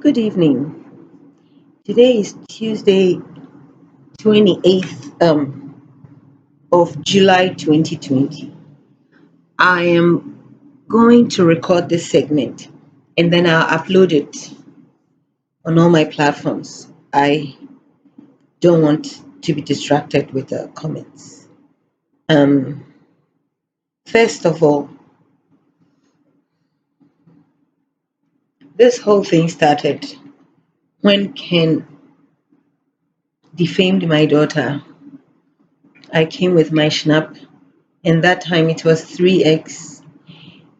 Good evening. Today is Tuesday, 28th of July 2020. I am going to record this segment and then I'll upload it on all my platforms. I don't want to be distracted with the comments. Um, First of all, this whole thing started when Ken defamed my daughter. I came with my schnapp, and that time it was 3x.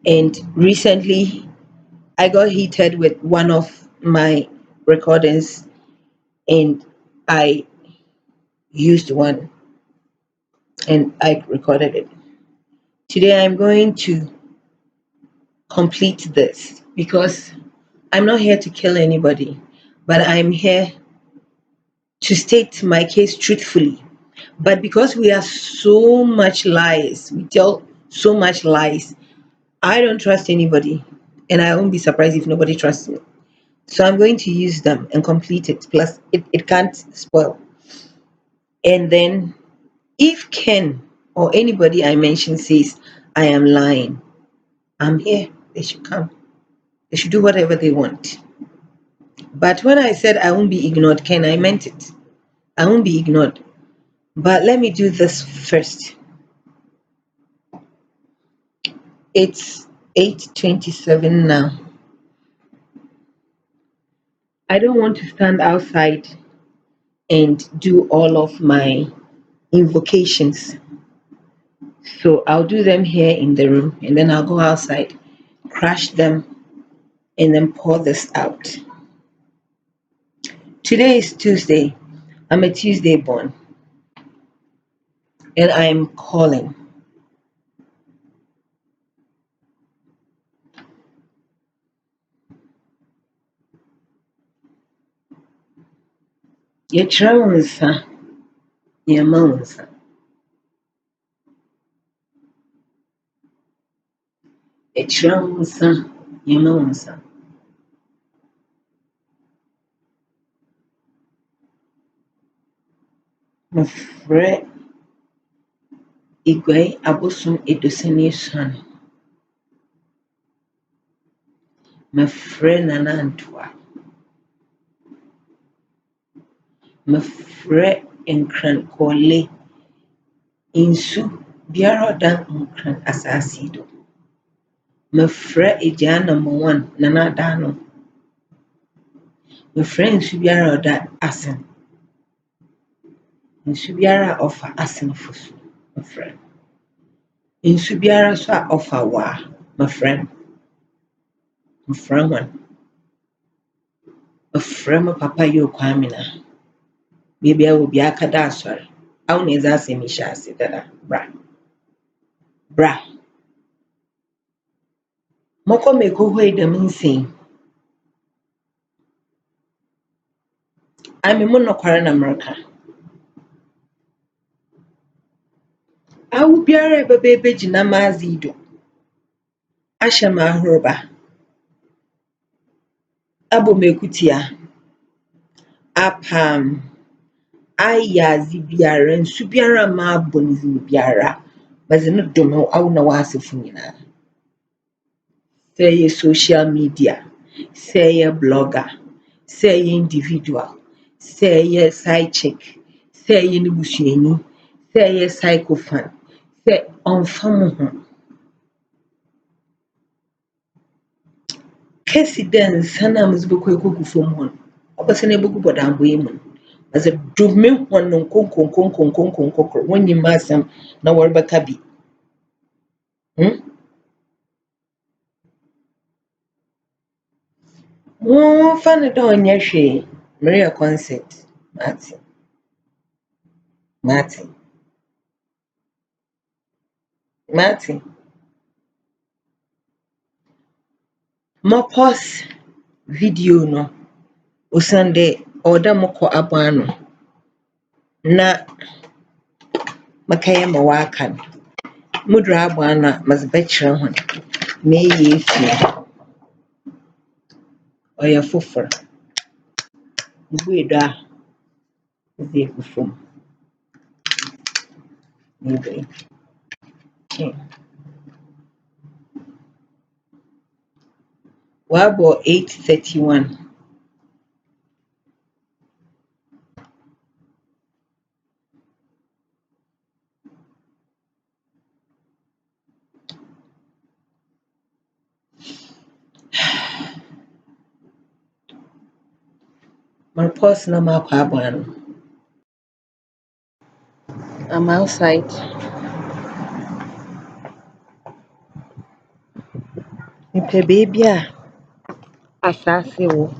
And recently, I got heated with one of my recordings and I used one and I recorded it. Today I'm going to complete this because I'm not here to kill anybody, but I'm here to state my case truthfully. But because we are so much lies, we tell so much lies, I don't trust anybody and I won't be surprised if nobody trusts me. So I'm going to use them and complete it. Plus, it can't spoil. And then, if Ken or anybody I mention says I am lying, I'm here. They should come. They should do whatever they want. But when I said I won't be ignored, Ken, I meant it. I won't be ignored. But let me do this first. It's 8:27 now. I don't want to stand outside and do all of my invocations. So I'll do them here in the room and then I'll go outside, crash them, and then pour this out. Today is Tuesday. I'm a Tuesday born and I'm calling. Yɛkyerɛ wo nsa, yɛma wo nsa. Yɛkyerɛ wo nsa, yɛma wo nsa. Mefrɛ Igwe abosom Edosini Esuan. Mefrɛ Nana Antoa. Mefrɛ Nkrankole Nsu biara ɔda Nkran asase yi do. Mefrɛ Agya number 1 Nana Adano. Mefrɛ nsu biara ɔda Asen. Nsu biara a ɔfa Asenfo so. Mefrɛ. Nsu biara so a ɔfa Waa. Mefrɛ. Mefrɛ wɔn. Mefrɛ me papa Yoko Amina. Baby, I will be a cadasser. I will never say me shall say that. Bra. Bra. Moko meko way the mean saying. I'm a monocar in America. I will be a baby Jinama Zido. Ashama Roba. Abo Mekutia. Apam. Aya Zibiara and Subiara ma bonzi biara. But no domo I won't was a funina. Say a social media. Say a blogger. Say individual. Say a side chick. Say a bushini. Say a psychophant. Say on famu. Kesi den sana mzibukwe kuku fomon. Obasene buku bodambo yemun. As a domain one non concon when you massam na warba kabi. Fan don yashe Maria concert. Martin. Mo pause video no. Usande order moko abano. Na makaya mawakan. Mudra abana mas betcha hon. May ye fear. Oya fuffer. Bueda is from maybe. What about 8:31? My personal map. I'm outside. Mepɛ baabi a asase wɔ.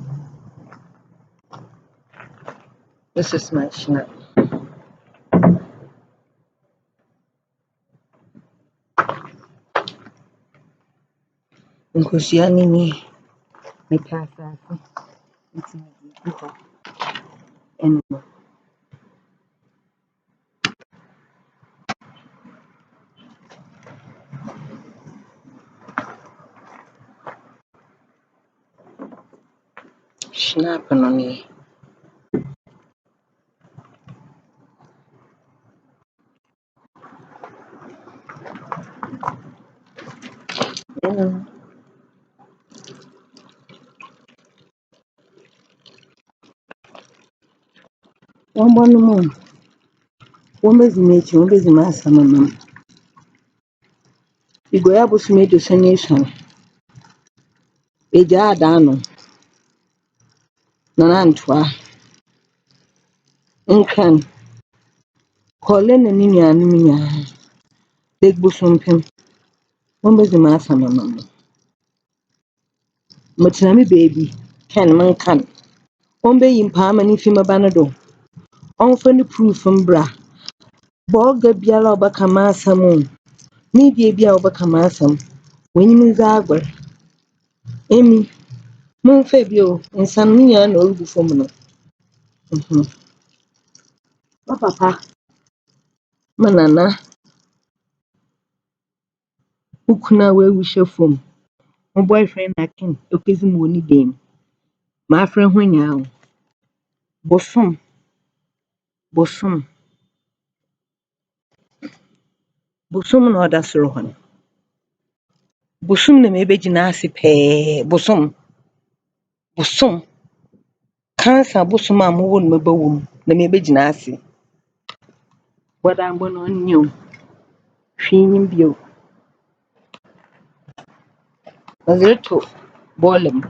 This is my snap. Nkosua ne nie. Mepɛ asase. Nti mede gu hɔ. Ɛno. Snap no nie. Wɔmmɔ no mu. Wɔmmɛdzi m'ekyi, wɔmmɛdzi m'asɛm nam. Igoya bosom aduasa ne esuon. Egyaa adaa no. Nana Antoa. Nkran. Kɔɔle na ne nuanom nyinaa. Lake Bosompem. Wɔmmɛdzi m'asɛm nam. Mɛtena me baabi. Ken menkan. Wɔmmɛyi mpaama ne fi mɛba no do. Ɔmfa ne proof mbra. Bɔɔga biara a ɔbɛka m'asɛm o. Media bi a ɔbɛka m'asɛm. W'enyim ndzi agor. Emi. Momfa bi o. Nsan ne nyinaa na ɔregu fam no. Papa. Ma nana. Ukuna wewu hyɛ fam. My boyfriend na Ken. Okezi mu wɔ ne dan mu. M'afrɛ ho nyaa o. Bosom. Bosom na ɔda soro hɔ no. Bosom na mebegyina ase pɛɛ. Bosom. Cancer bosom a mowɔ no mɛbɛwɔ mu na mebegyina ase. Wɔda mbɔ no ɔnyɛ o. Hwee nyim bio. Ɔdze reto bɔɔlo mu.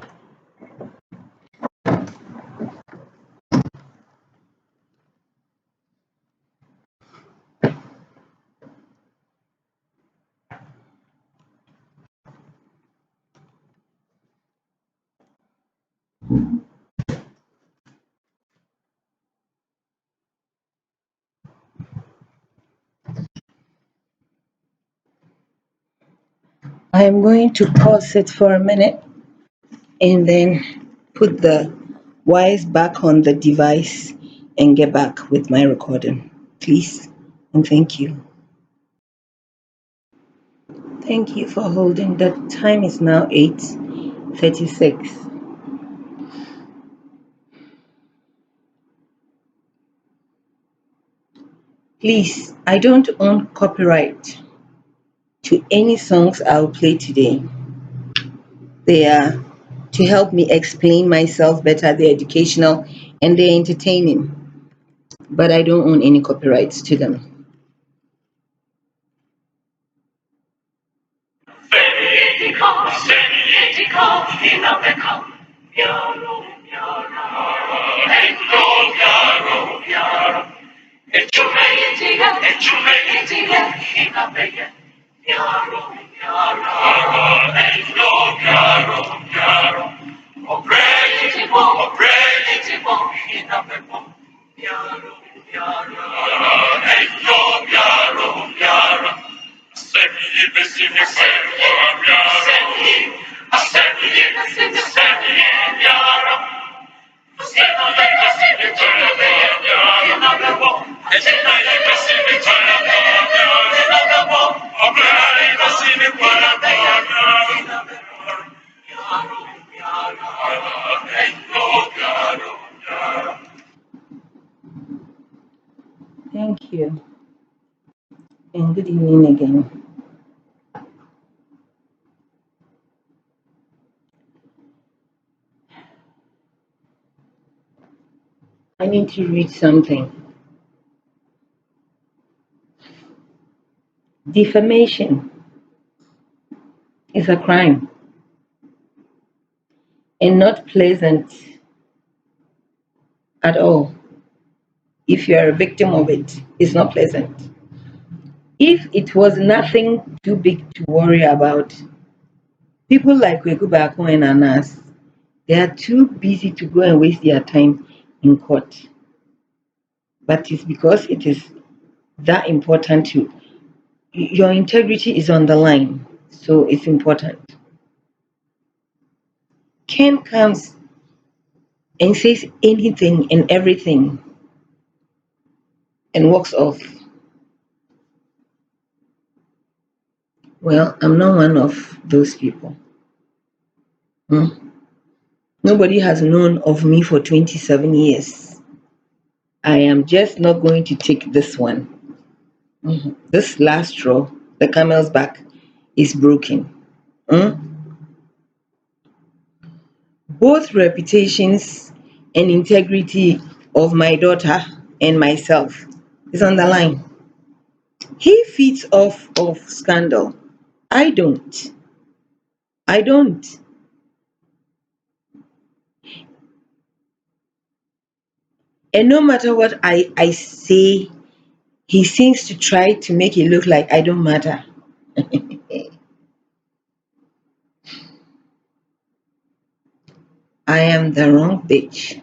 I am going to pause it for a minute and then put the wires back on the device and get back with my recording. Please and thank you. Thank you for holding. The time is now 8:36. Please, I don't own copyright to any songs I'll play today. They are to help me explain myself better, they're educational and they're entertaining. But I don't own any copyrights to them. Thank you. And good evening again. I need to read something. Defamation is a crime and not pleasant at all. If you are a victim of it, it's not pleasant. If it was nothing too big to worry about, people like Wekubako and Anas, they are too busy to go and waste their time in court. But it's because it is that important to your integrity is on the line. So it's important. Ken comes and says anything and everything and walks off. Well, I'm not one of those people. Hmm? Nobody has known of me for 27 years. I am just not going to take this one. Mhm. This last straw, the camel's back, is broken. Hmm? Both reputations and integrity of my daughter and myself is on the line. He feeds off of scandal. I don't. I don't. And no matter what I say, he seems to try to make it look like I don't matter. I am the wrong bitch.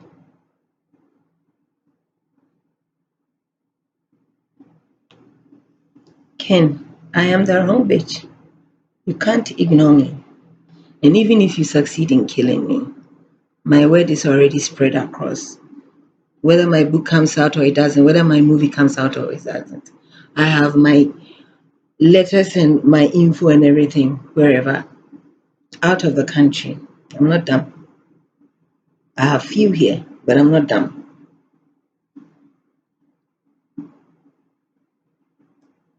Ken, I am the wrong bitch. You can't ignore me. And even if you succeed in killing me, my word is already spread across. Whether my book comes out or it doesn't, whether my movie comes out or it doesn't. I have my letters and my info and everything wherever, out of the country. I'm not dumb. I have few here, but I'm not dumb.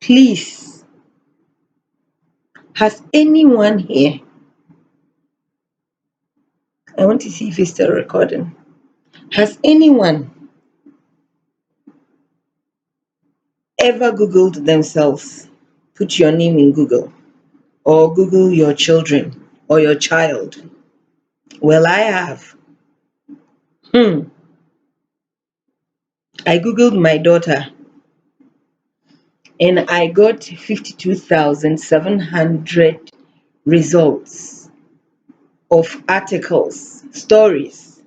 Please, has anyone here, I want to see if it's still recording. Has anyone ever Googled themselves? Put your name in Google or Google your children or your child. Well, I have. Hmm. I Googled my daughter and I got 52,700 results of articles, stories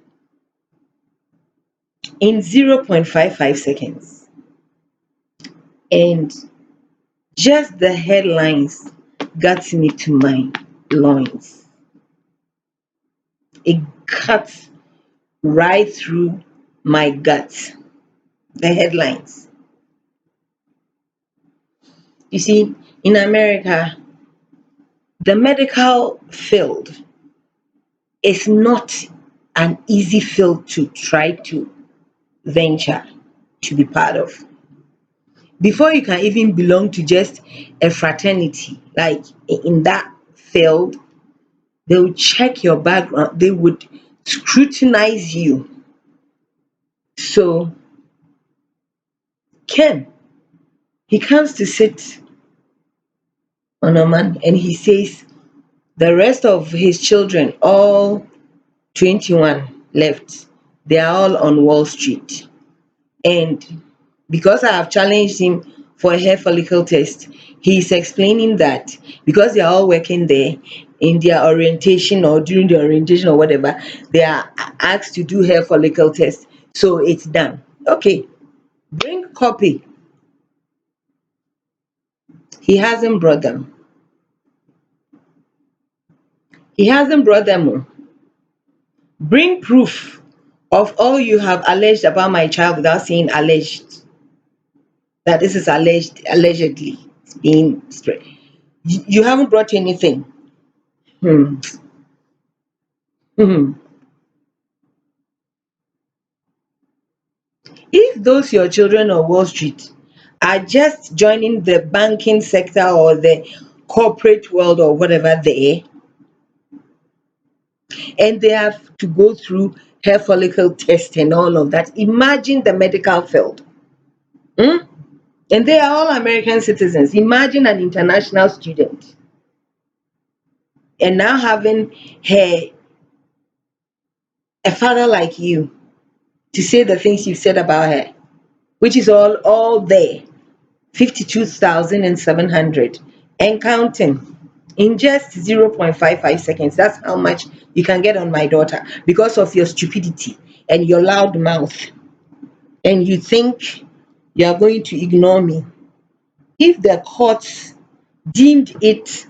in 0.55 seconds. And just the headlines got me to my loins. It cuts right through my guts. The headlines. You see, in America, the medical field is not an easy field to try to venture to be part of. Before you can even belong to just a fraternity, like in that field, they would check your background, they would scrutinize you. So, Ken, he comes to sit on a man and he says the rest of his children, all 21 left, they are all on Wall Street. And because I have challenged him for a hair follicle test, he's explaining that because they are all working there in their orientation or during the orientation or whatever, they are asked to do hair follicle test. So it's done. Okay, bring copy. He hasn't brought them. He hasn't brought them. Oh. Bring proof of all you have alleged about my child without saying alleged. That this is allegedly being spread. You haven't brought anything. Hmm. Hmm. If those your children on Wall Street are just joining the banking sector or the corporate world or whatever there, and they have to go through hair follicle test and all of that, imagine the medical field. Hmm? And they are all American citizens. Imagine an international student and now having her, a father like you, to say the things you said about her, which is all there, 52,700 and counting in just 0.55 seconds. That's how much you can get on my daughter because of your stupidity and your loud mouth. And you think you are going to ignore me. If the courts deemed it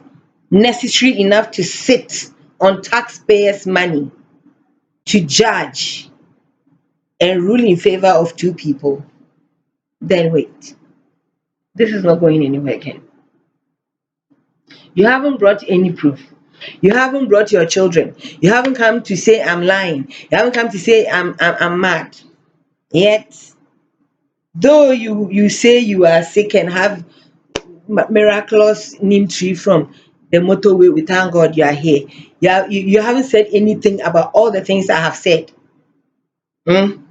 necessary enough to sit on taxpayers' money to judge and rule in favor of two people, then wait. This is not going anywhere again. You haven't brought any proof. You haven't brought your children. You haven't come to say I'm lying. You haven't come to say I'm mad. Yet, though you say you are sick and have miraculous neem tree from the motorway, we thank God you are here. You haven't said anything about all the things I have said. Hmm?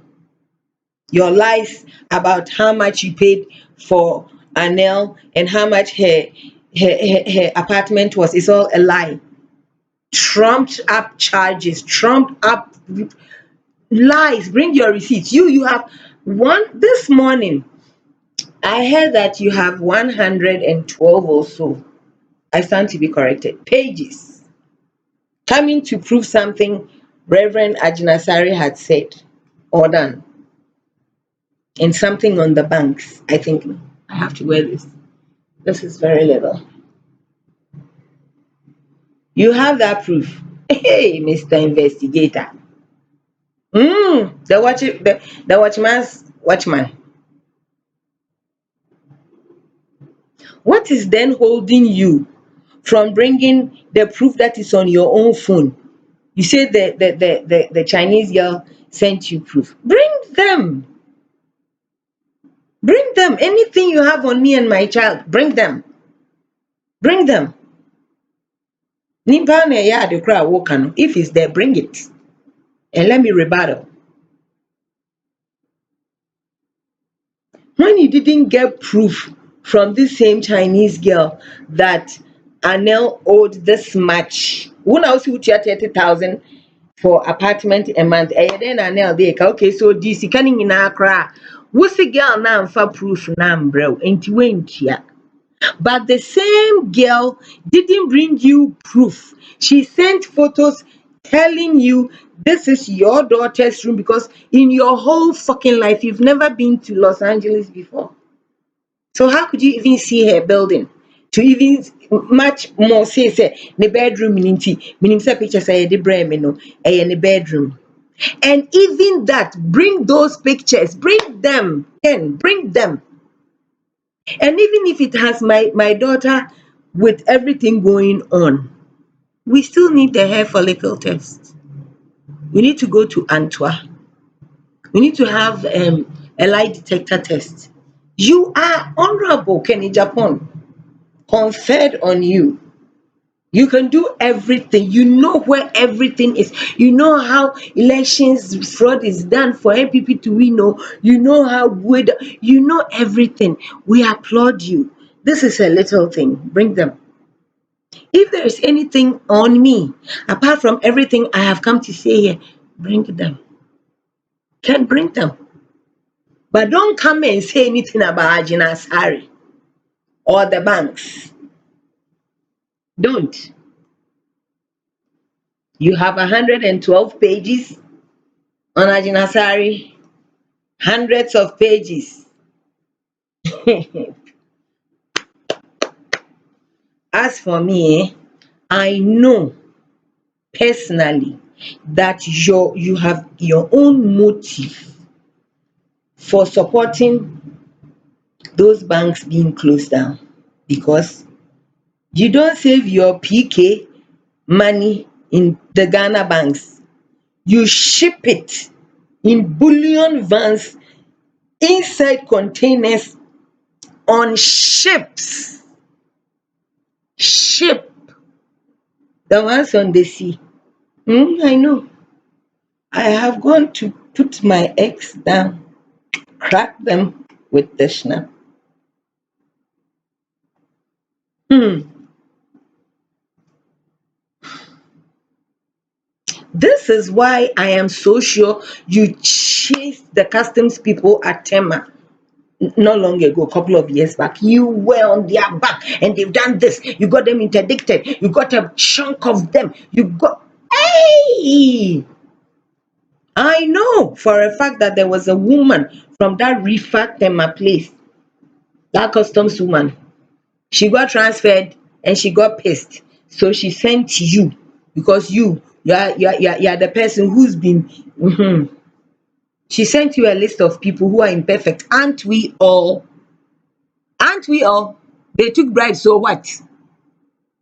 Your lies about how much you paid for Anel and how much her apartment was is all a lie. Trumped up charges, trumped up lies. Bring your receipts. You have one this morning. I heard that you have 112 or so. I stand to be corrected. Pages coming to prove something Reverend Ajinasari had said or done. And something on the banks. I think I have to wear this. This is very little. You have that proof. Hey, Mr. Investigator. The watchman's watchman. What is then holding you from bringing the proof that is on your own phone? You say the Chinese girl sent you proof. Bring them. Bring them. Anything you have on me and my child, bring them. Bring them. Nimpa na ɛyɛ ade kora a woka no, if it's there, bring it. And let me rebuttal. When you didn't get proof from this same Chinese girl that Anel owed this much, when I also would 30,000 for apartment a month, and then Anel they okay, so this canning in Accra. What's the girl now for proof now, bro? Ain't you ain't here? But the same girl didn't bring you proof. She sent photos telling you this is your daughter's room because in your whole fucking life you've never been to Los Angeles before. So how could you even see her building? To even much more say the bedroom in meaning say picture say the brand no in the bedroom. And even that, bring those pictures, bring them, and bring them. And even if it has my daughter with everything going on, we still need the hair follicle test. We need to go to Antwerp. We need to have a lie detector test. You are honorable, Kenny Japan, conferred on you. You can do everything. You know where everything is. You know how elections fraud is done for MPP to win. You know how good. You know everything. We applaud you. This is a little thing. Bring them. If there is anything on me, apart from everything I have come to say here, bring them. Can bring them. But don't come and say anything about Ajina Sari or the banks. Don't. You have 112 pages on Ajina Sari, hundreds of pages. As for me, I know personally that you have your own motive for supporting those banks being closed down because you don't save your PK money in the Ghana banks. You ship it in bullion vans inside containers on ships. Ship, the ones on the sea. I know. I have gone to put my eggs down, crack them with the snap. Hmm. This is why I am so sure you chased the customs people at Tema not long ago, a couple of years back. You were on their back and they've done this. You got them interdicted. You got a chunk of them. You got. Hey! I know for a fact that there was a woman from that reefer Tema place, that customs woman. She got transferred and she got pissed. So she sent you because you are the person who's been. She sent you a list of people who are imperfect. Aren't we all? Aren't we all? They took bribes, so what?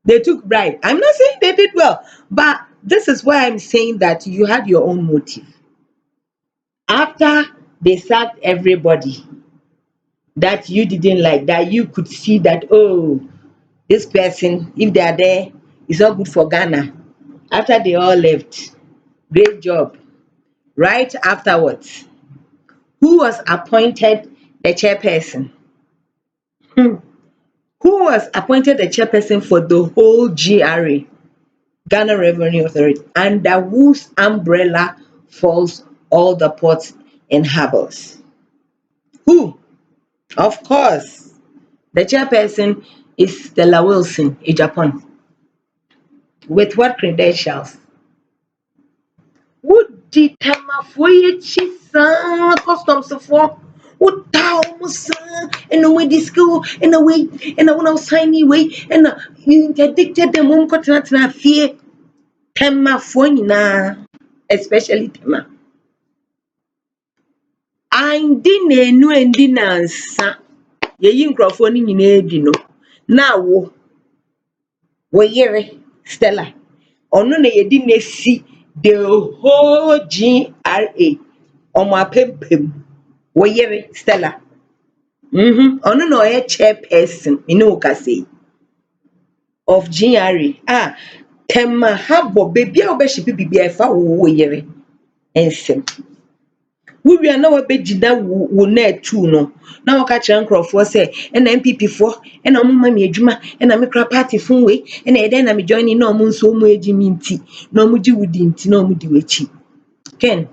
They took bribe. I'm not saying they did well, but this is why I'm saying that you had your own motive. After they sacked everybody that you didn't like, that you could see that, oh, this person, if they are there, it's not good for Ghana. After they all left, great job. Right afterwards, who was appointed the chairperson? Hmm. Who was appointed the chairperson for the whole GRA, Ghana Revenue Authority, under whose umbrella falls all the ports and harbors? Who? Of course, the chairperson is Stella Wilson in Japan. With what credentials? Wodi temafoɔ yi akyi saa customsfoɔ wotaa wɔn saa ɛna wɔadi sika o ɛna wei ɛna wɔn sign wei ɛna you interdicted them wɔn kɔtenatena fie. Temafoɔ nyinaa, especially tema, andi n'anu andi nansa yɛyi nkurɔfoɔ no nyinaa di no na wo yere Stella ɔno na yɛdi n'asi the whole GRA ɔmo apempem wo yere Stella ɔno na ɔyɛ chairperson ne wo kasa yi of GRA a tema ha bɔ baabi a wobɛhyepe biribiara ɛfa wo yere nsɛm. Wowie na wabɛgyina wo na atu no na wɔka kyerɛ nkurɔfoɔ sɛ ɛna NPP foɔ ɛna ɔmo ma me adwuma ɛna me kora party fo wei ɛna ɛdɛn na me join na ɔmo nso ɔmo agye me nti na ɔmo gye wo di nti na ɔmo di w'akyi. Ken,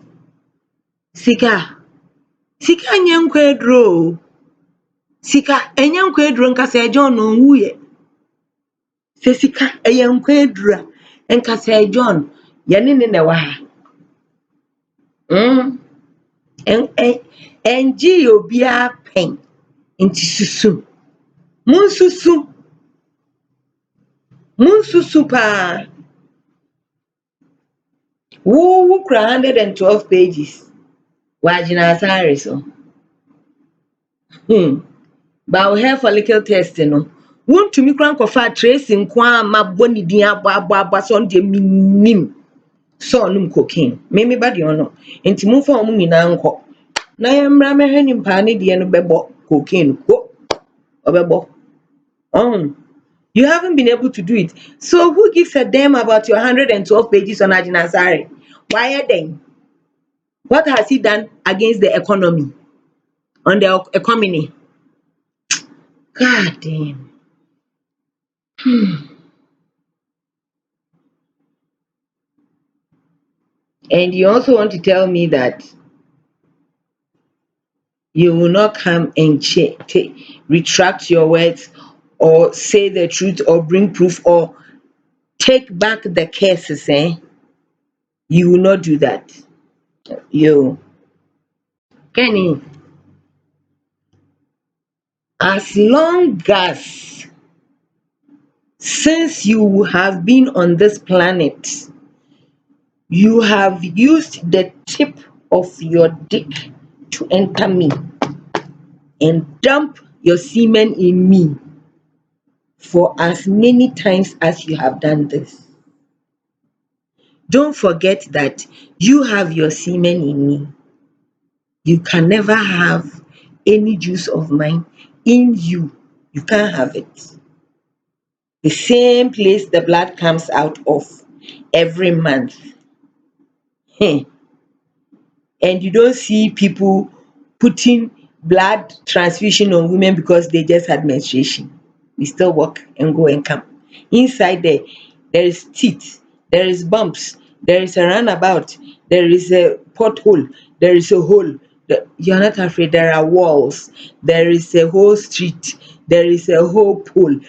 sika nyɛ nkwa aduro o. Sika ɛnyɛ nkwa aduro nka sɛ John ɔnwuiɛ. Sɛ sika ɛyɛ nkwa aduro a nka sɛ John yɛne ne na ɛwɔ ha. Ɛngye obiara pɛn nti susu. Monsusu paa. Wo kura 112 pages wɔ agyina asare so. Ba wo hair follicle test no wontumi kora nkɔfa Tracy nko a mabɔ ne din abɔ sɛ ɔno deɛ minnim sɛ ɔnom cocaine. Me ba deɛ ɔno. Nti momfa ɔmo nyinaa nkɔ na yɛmmra mɛhwɛ nipa ne deɛ no bɛbɔ cocaine ko ɔbɛbɔ. You haven't been able to do it. So who gives a damn about your 112 pages on Ajina Asare? Why then? What has he done against the economy? On the economy? God damn. And you also want to tell me that you will not come and retract your words or say the truth or bring proof or take back the cases, eh? You will not do that. You, Kenny, as long as since you have been on this planet, you have used the tip of your dick to enter me and dump your semen in me for as many times as you have done this. Don't forget that you have your semen in me. You can never have any juice of mine in you, you can't have it. The same place the blood comes out of every month. Hmm. And you don't see people putting blood transfusion on women because they just had menstruation. We still walk and go and come. Inside there, there is teeth, there is bumps, there is a runabout, there is a pothole, there is a hole. You're not afraid. There are walls, there is a whole street, there is a whole pool.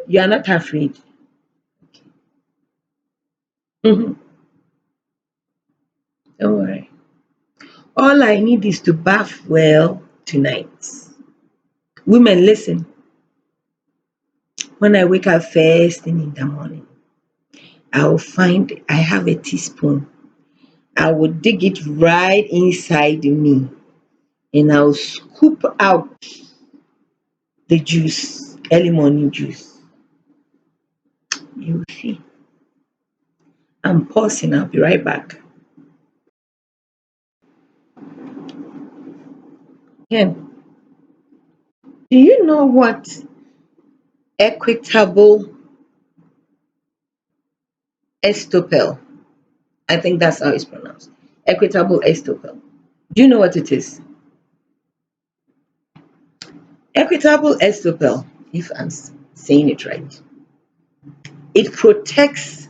You're not afraid. Mhm. Don't worry. All I need is to bath well tonight. Women, listen. When I wake up first thing in the morning, I will find I have a teaspoon. I will dig it right inside me and I'll scoop out the juice, early morning juice. You will see. I'm pausing. I'll be right back. Ken, do you know what equitable estopel? I think that's how it's pronounced. Equitable estopel. Do you know what it is? Equitable estopel, if I'm saying it right, it protects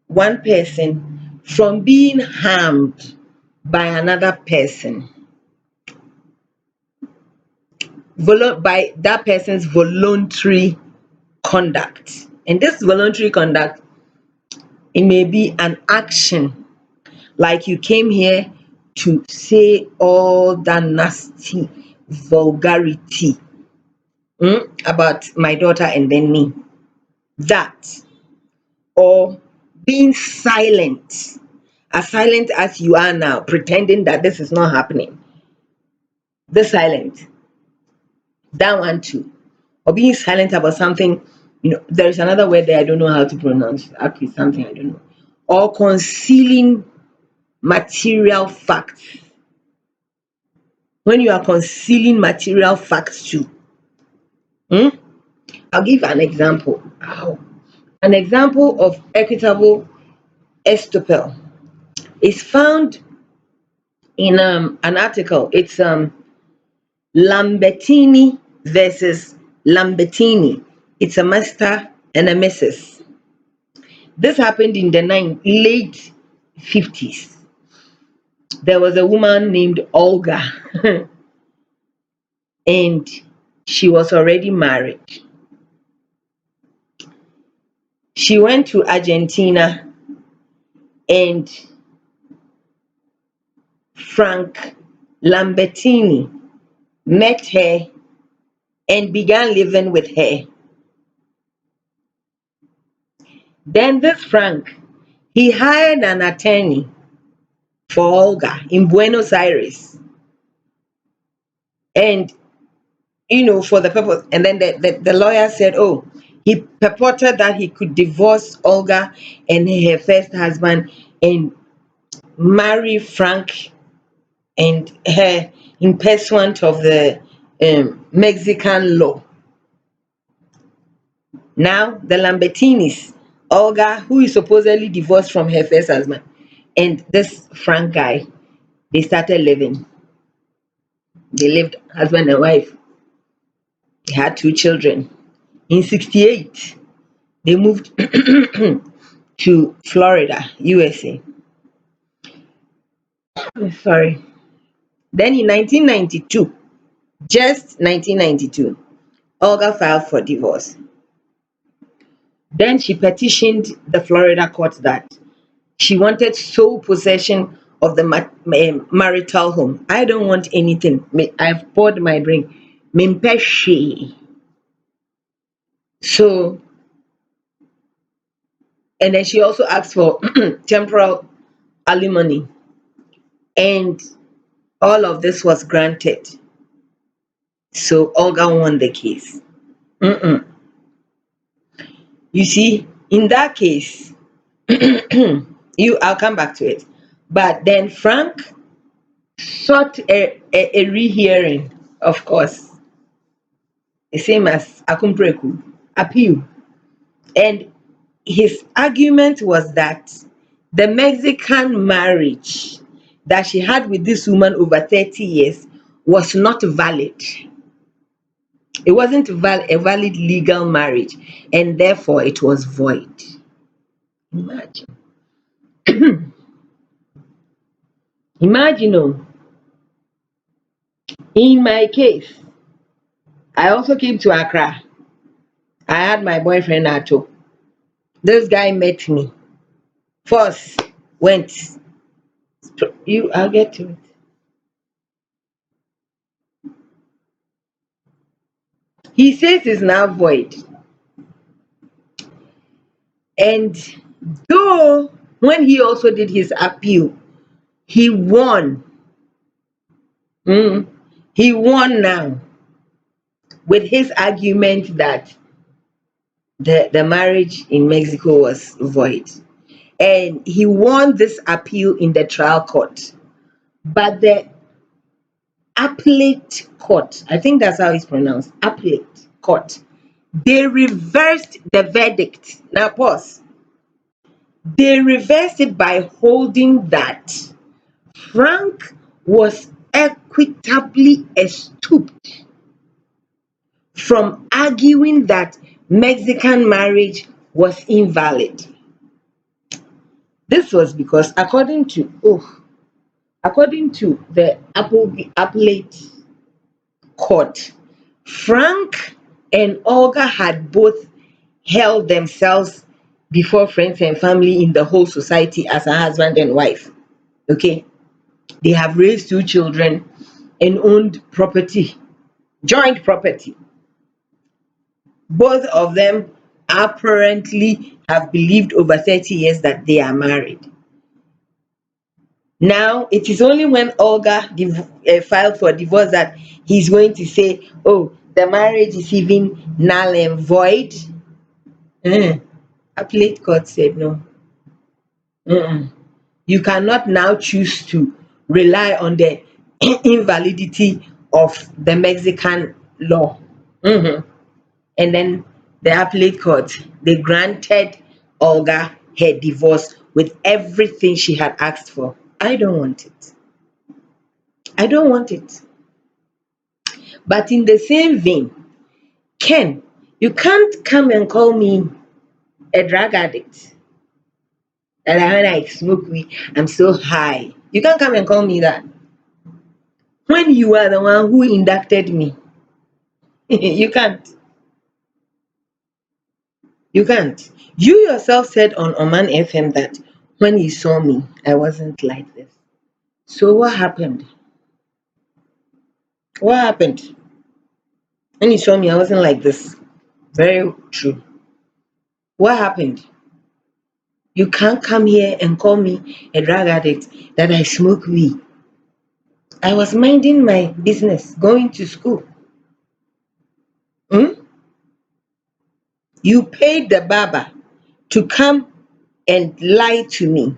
one person from being harmed by another person, by that person's voluntary conduct. And this voluntary conduct, it may be an action, like you came here to say all that nasty vulgarity about my daughter and then me. That, or being silent, as silent as you are now, pretending that this is not happening. The silent, that one too. Or being silent about something, there's another word there I don't know how to pronounce. Actually, something I don't know. Or concealing material facts. When you are concealing material facts too. Hmm? I'll give an example. Ow. An example of equitable estopel is found in an article. It's Lambertini versus Lambertini. It's a master and a missus. This happened in the late 50s. There was a woman named Olga, and she was already married. She went to Argentina, and Frank Lambertini met her and began living with her. Then this Frank, he hired an attorney for Olga in Buenos Aires, and for the purpose. And then the lawyer said, oh, he purported that he could divorce Olga and her first husband and marry Frank and her in pursuant of the Mexican law. Now, the Lambertinis, Olga, who is supposedly divorced from her first husband, and this Frank guy, they started living. They lived husband and wife. They had 2 children. In 68, they moved to Florida, USA. Sorry. Then in 1992, just 1992, Olga filed for divorce. Then she petitioned the Florida court that she wanted sole possession of the marital home. I don't want anything. I've poured my drink. Mempɛ hwee. So, and then she also asked for temporal alimony, and all of this was granted. So Olga won the case. Mm-mm. You see, in that case, I'll come back to it. But then Frank sought a rehearing. of course, the same as Akumpreku, appeal. And his argument was that the Mexican marriage that she had with this woman over 30 years was not valid. It wasn't a valid legal marriage, and therefore it was void. Imagine. Imagine, oh, in my case, I also came to Accra. I had my boyfriend Ato. This guy met me. First, went. I'll get to it. He says it's now void. And though when he also did his appeal, he won. Mm, he won now with his argument that the marriage in Mexico was void. And he won this appeal in the trial court. But the appellate court, I think that's how it's pronounced, appellate court, they reversed the verdict. Now, pause. They reversed it by holding that Frank was equitably estopped from arguing that Mexican marriage was invalid. This was because according to the appellate court, Frank and Olga had both held themselves before friends and family in the whole society as a husband and wife. Okay, they have raised two children and owned property, joint property. Both of them apparently have believed over 30 years that they are married. Now, it is only when Olga filed for divorce that he's going to say, oh, the marriage is even null and void. Appellate court said no. You cannot now choose to rely on the invalidity of the Mexican law. And then the appellate court, they granted Olga her divorce with everything she had asked for. I don't want it. I don't want it. But in the same vein, Ken, you can't come and call me a drug addict. And when I smoke weed, I'm so high. You can't come and call me that. When you are the one who inducted me, you can't. You can't. You yourself said on Oman FM that when you saw me, I wasn't like this. So what happened? What happened? When you saw me, I wasn't like this. Very true. What happened? You can't come here and call me a drug addict that I smoke weed. I was minding my business, going to school. Hmm? You paid the barber to come and lie to me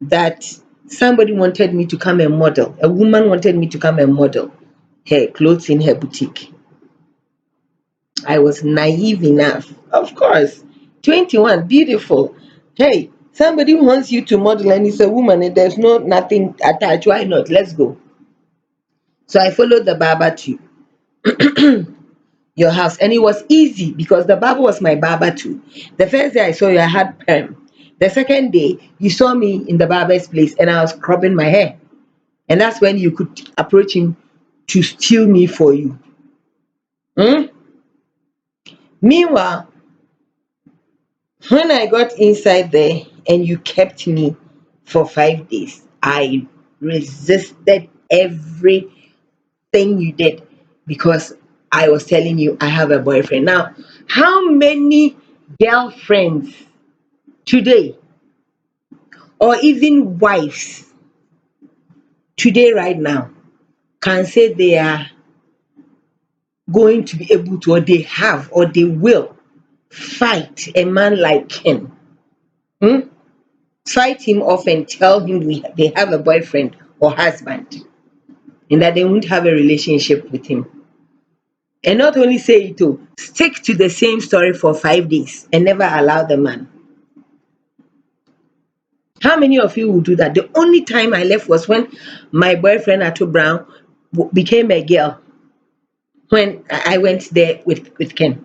that somebody wanted me to come and model. A woman wanted me to come and model her clothes in her boutique. I was naive enough. Of course. 21, beautiful. Hey, somebody wants you to model and it's a woman and there's nothing attached. Why not? Let's go. So I followed the barber to your house, and it was easy because the barber was my barber too. The first day I saw you, I had perm. The second day, you saw me in the barber's place and I was scrubbing my hair. And that's when you could approach him to steal me for you. Hmm? Meanwhile, when I got inside there and you kept me for 5 days, I resisted everything you did because I was telling you I have a boyfriend. Now, how many girlfriends today, or even wives today, right now, can say they are going to be able to, or they have, or they will fight a man like him? Hmm? Fight him off and tell him they have a boyfriend or husband. and that they won't have a relationship with him. And not only say it, oh, stick to the same story for 5 days and never allow the man. How many of you will do that? The only time I left was when my boyfriend Ato Brown became a girl, when I went there with Ken.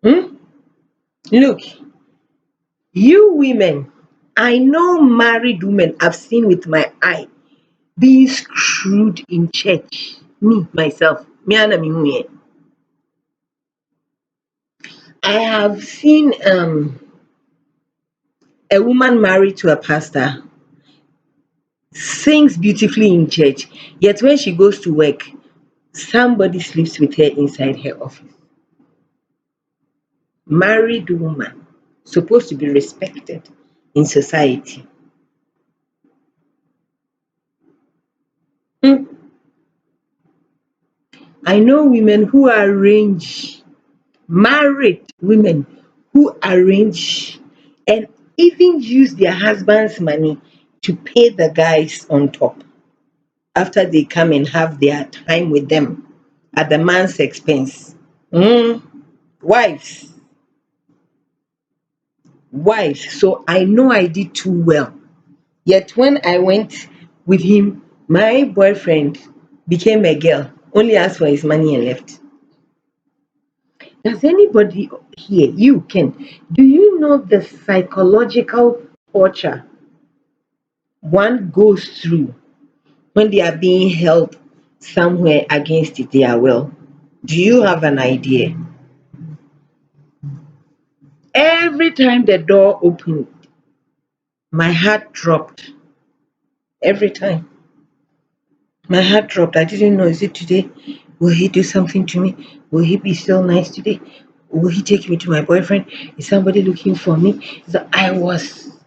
Hmm? Look, you women, I know married women I've seen with my eye being screwed in church. Me, myself, me and me. I have seen a woman married to a pastor, sings beautifully in church, yet when she goes to work, somebody sleeps with her inside her office. Married woman, supposed to be respected in society. Hmm. I know women who arrange, married women who arrange and even use their husband's money to pay the guys on top after they come and have their time with them at the man's expense. Mm, wives, wives. So I know I did too well. Yet when I went with him, my boyfriend became a girl, only asked for his money and left. Does anybody here, you can, do you know the psychological torture one goes through when they are being held somewhere against their will? Do you have an idea? Every time the door opened, my heart dropped. Every time. My heart dropped. I didn't know, is it today? Will he do something to me? Will he be so nice today? Will he take me to my boyfriend? Is somebody looking for me? So I was,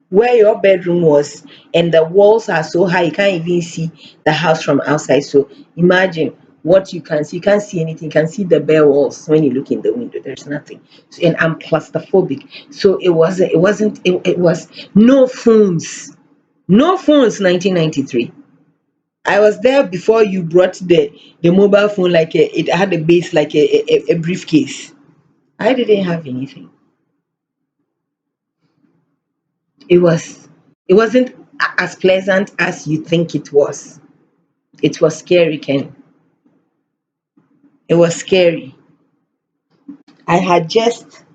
where your bedroom was, and the walls are so high you can't even see the house from outside. So imagine what you can see. You can't see anything. You can see the bare walls when you look in the window. There's nothing. So, and I'm claustrophobic. So it was no phones. No phones 1993. I was there before you brought the mobile phone, like it had a base like a briefcase. I didn't have anything. It was it wasn't as pleasant as you think it was. It was scary, Ken. It was scary. I had just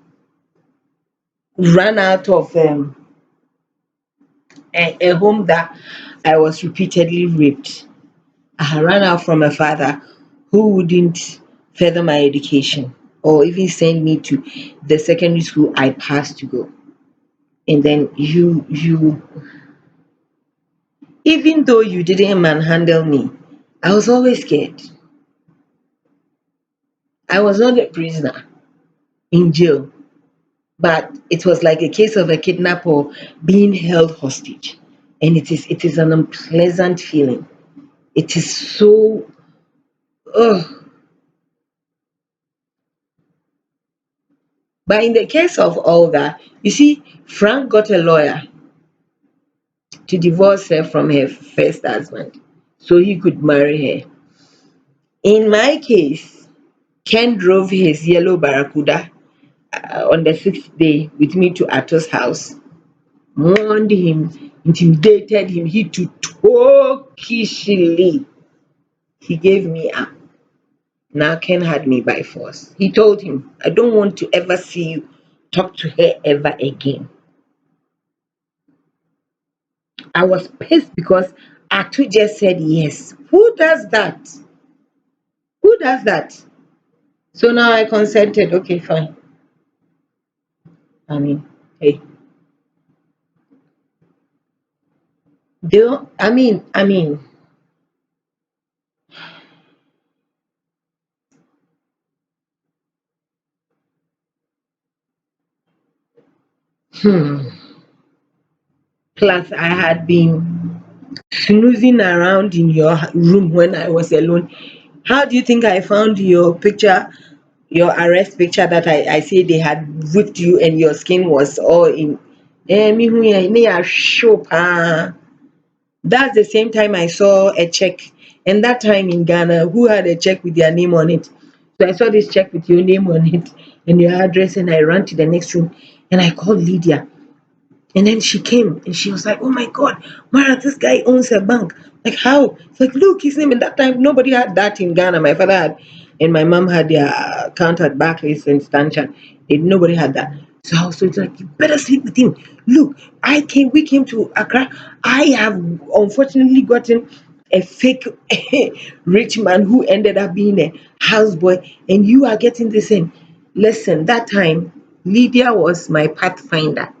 run out of a home that I was repeatedly raped. I had run out from a father who wouldn't further my education or even send me to the secondary school I passed to go. And then you even though you didn't manhandle me, I was always scared. I was not a prisoner in jail, but it was like a case of a kidnap or being held hostage. And it is an unpleasant feeling. It is so, ugh. But in the case of Olga, you see, Frank got a lawyer to divorce her from her first husband so he could marry her. In my case, Ken drove his yellow Barracuda on the sixth day with me to Ato's house, warned him, intimidated him. He too tokishly, he gave me up. Now Ken had me by force. He told him, I don't want to ever see you talk to her ever again. I was pissed because Atu just said yes. Who does that? Who does that? So now I consented. Okay, fine. I mean, hey, do I mean, hmm. Plus I had been snoozing around in your room when I was alone. How do you think I found your picture your arrest picture that I say they had whipped you and your skin was all in. Me hu ya ne ya show pa. That's the same time I saw a check. And that time in Ghana, who had a check with their name on it? So I saw this check with your name on it and your address, and I ran to the next room and I called Lydia. And then she came and she was like, "Oh my God, Mara, this guy owns a bank." Like, how? It's like, look, his name. And that time, nobody had that in Ghana. My father had, and my mom had their account at Barclays and Stanchart. Nobody had that. So I was so like, you better sleep with him. Look, we came to Accra. I have unfortunately gotten a fake rich man who ended up being a houseboy, and you are getting the same. Listen, that time, Lydia was my pathfinder.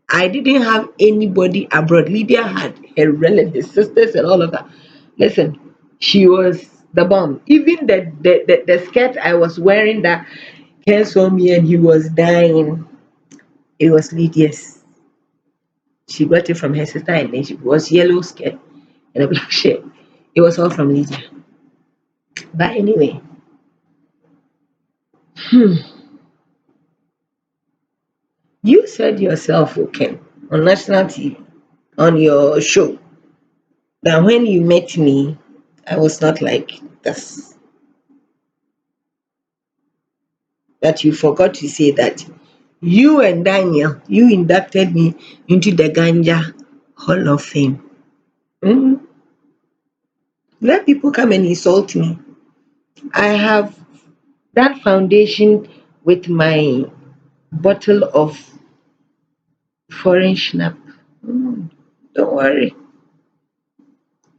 I didn't have anybody abroad. Lydia had her relatives, sisters, and all of that. Listen, she was the bomb. Even the skirt I was wearing that Ken saw me and he was dying. It was Lydia's. She got it from her sister, and then she was yellow skirt and a black shirt. It was all from Lydia. But anyway, you said yourself, okay, on national TV, on your show, that when you met me, I was not like this. That you forgot to say that you and Daniel, you inducted me into the Ganja Hall of Fame. Mm. Let people come and insult me. I have that foundation with my bottle of foreign schnapp. Mm. Don't worry.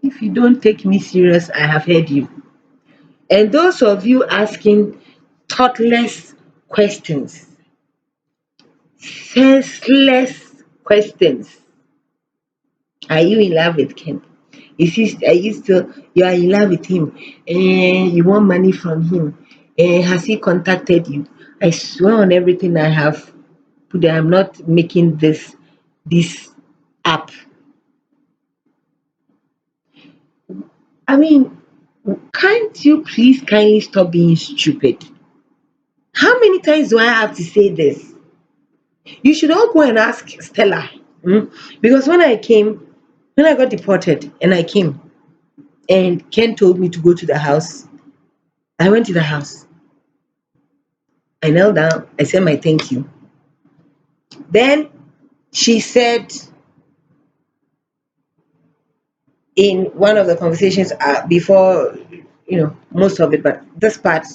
If you don't take me serious, I have heard you. And those of you asking thoughtless questions, senseless questions, are you in love with Ken? Are you still you are in love with him? You want money from him? Has he contacted you? I swear on everything I have put there, I'm not making this up. I mean, can't you please kindly stop being stupid? How many times do I have to say this? You should all go and ask Stella. Mm? Because when I got deported and I came, and Ken told me to go to the house, I went to the house. I knelt down. I said my thank you. Then she said in one of the conversations before, most of it, but this part,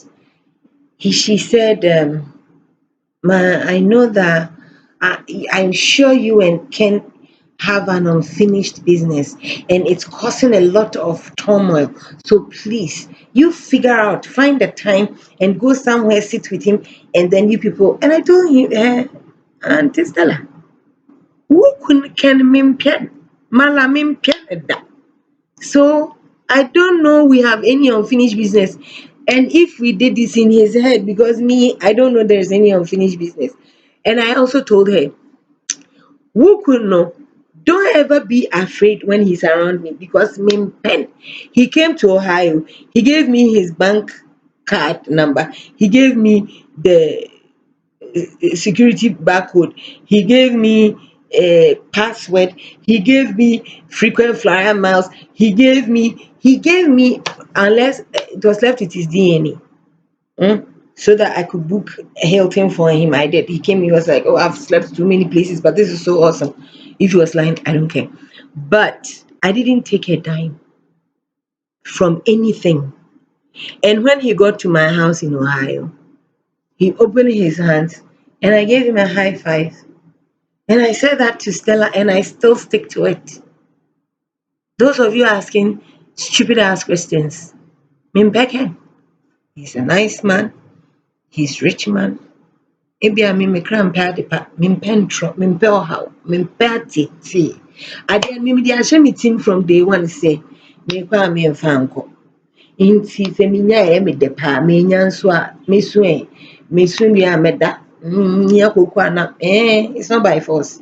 she said, "Ma, I know that I'm sure you and Ken have an unfinished business and it's causing a lot of turmoil. So please, you figure out, find the time and go somewhere, sit with him, and then you people." And I told him, Auntie Stella, who can mimpian? Mala mimpian da. So I don't know we have any unfinished business. And if we did this in his head, because me, I don't know there's any unfinished business. And I also told her, who could know? Don't ever be afraid when he's around me because me pen. He came to Ohio. He gave me his bank card number. He gave me the security barcode. He gave me a password. He gave me frequent flyer miles. He gave me unless it was left with his DNA. So that I could book Hilton for him. I did. He came, he was like, "Oh, I've slept too many places, but this is so awesome." If he was lying, I don't care. But I didn't take a dime from anything. And when he got to my house in Ohio, he opened his hands and I gave him a high five. And I said that to Stella, and I still stick to it. Those of you asking stupid ass questions, Mimpeke, he's a nice man, he's rich man. Ebi a me mekra mpɛ ade pa, mempɛ ntorɔ, mempɛ ɔhaw, mempɛ atete. Adeɛ no mede ahyɛ me tim from day one sɛ merekɔ a memfa nkɔ. Nti sɛ menya a ɛyɛ me dɛ paa, menya nso a mesu wie a mɛda. Nyɛ koko ana, it's not by force.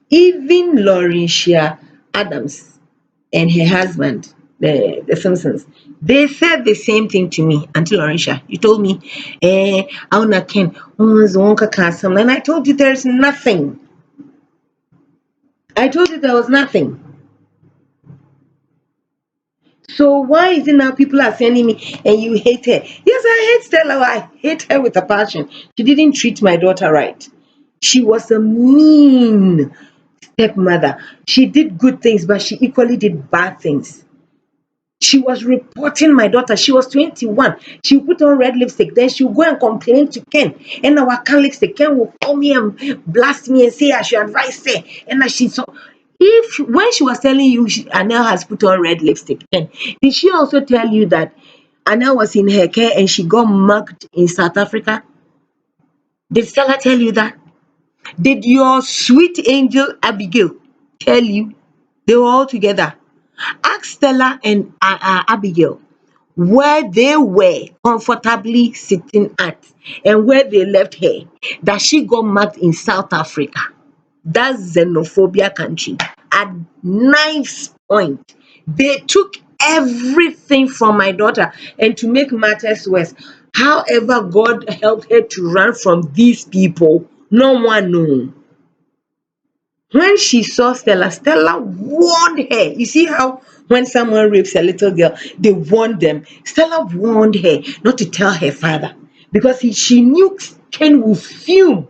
Even Laurentia Adams and her husband, the Simpsons. They said the same thing to me, Auntie Laurentia. You told me, Auna Ken, and I told you there's nothing. I told you there was nothing. So why is it now people are sending me and you hate her? Yes, I hate Stella. I hate her with a passion. She didn't treat my daughter right. She was a mean stepmother. She did good things, but she equally did bad things. She was reporting my daughter. She was 21. She would put on red lipstick. Then she would go and complain to Ken. And our Ken lipstick, Ken will call me and blast me and say I should advise her. And that she so if when she was telling you Anel has put on red lipstick, Ken, did she also tell you that Anel was in her care and she got mugged in South Africa? Did Stella tell you that? Did your sweet angel Abigail tell you? They were all together. Ask Stella and Abigail where they were comfortably sitting at and where they left her, that she got marked in South Africa, that xenophobia country, at knife's point. They took everything from my daughter, and to make matters worse, however God helped her to run from these people, no one knew. When she saw Stella, Stella warned her. You see how when someone rapes a little girl, they warn them. Stella warned her not to tell her father because she knew Ken would fume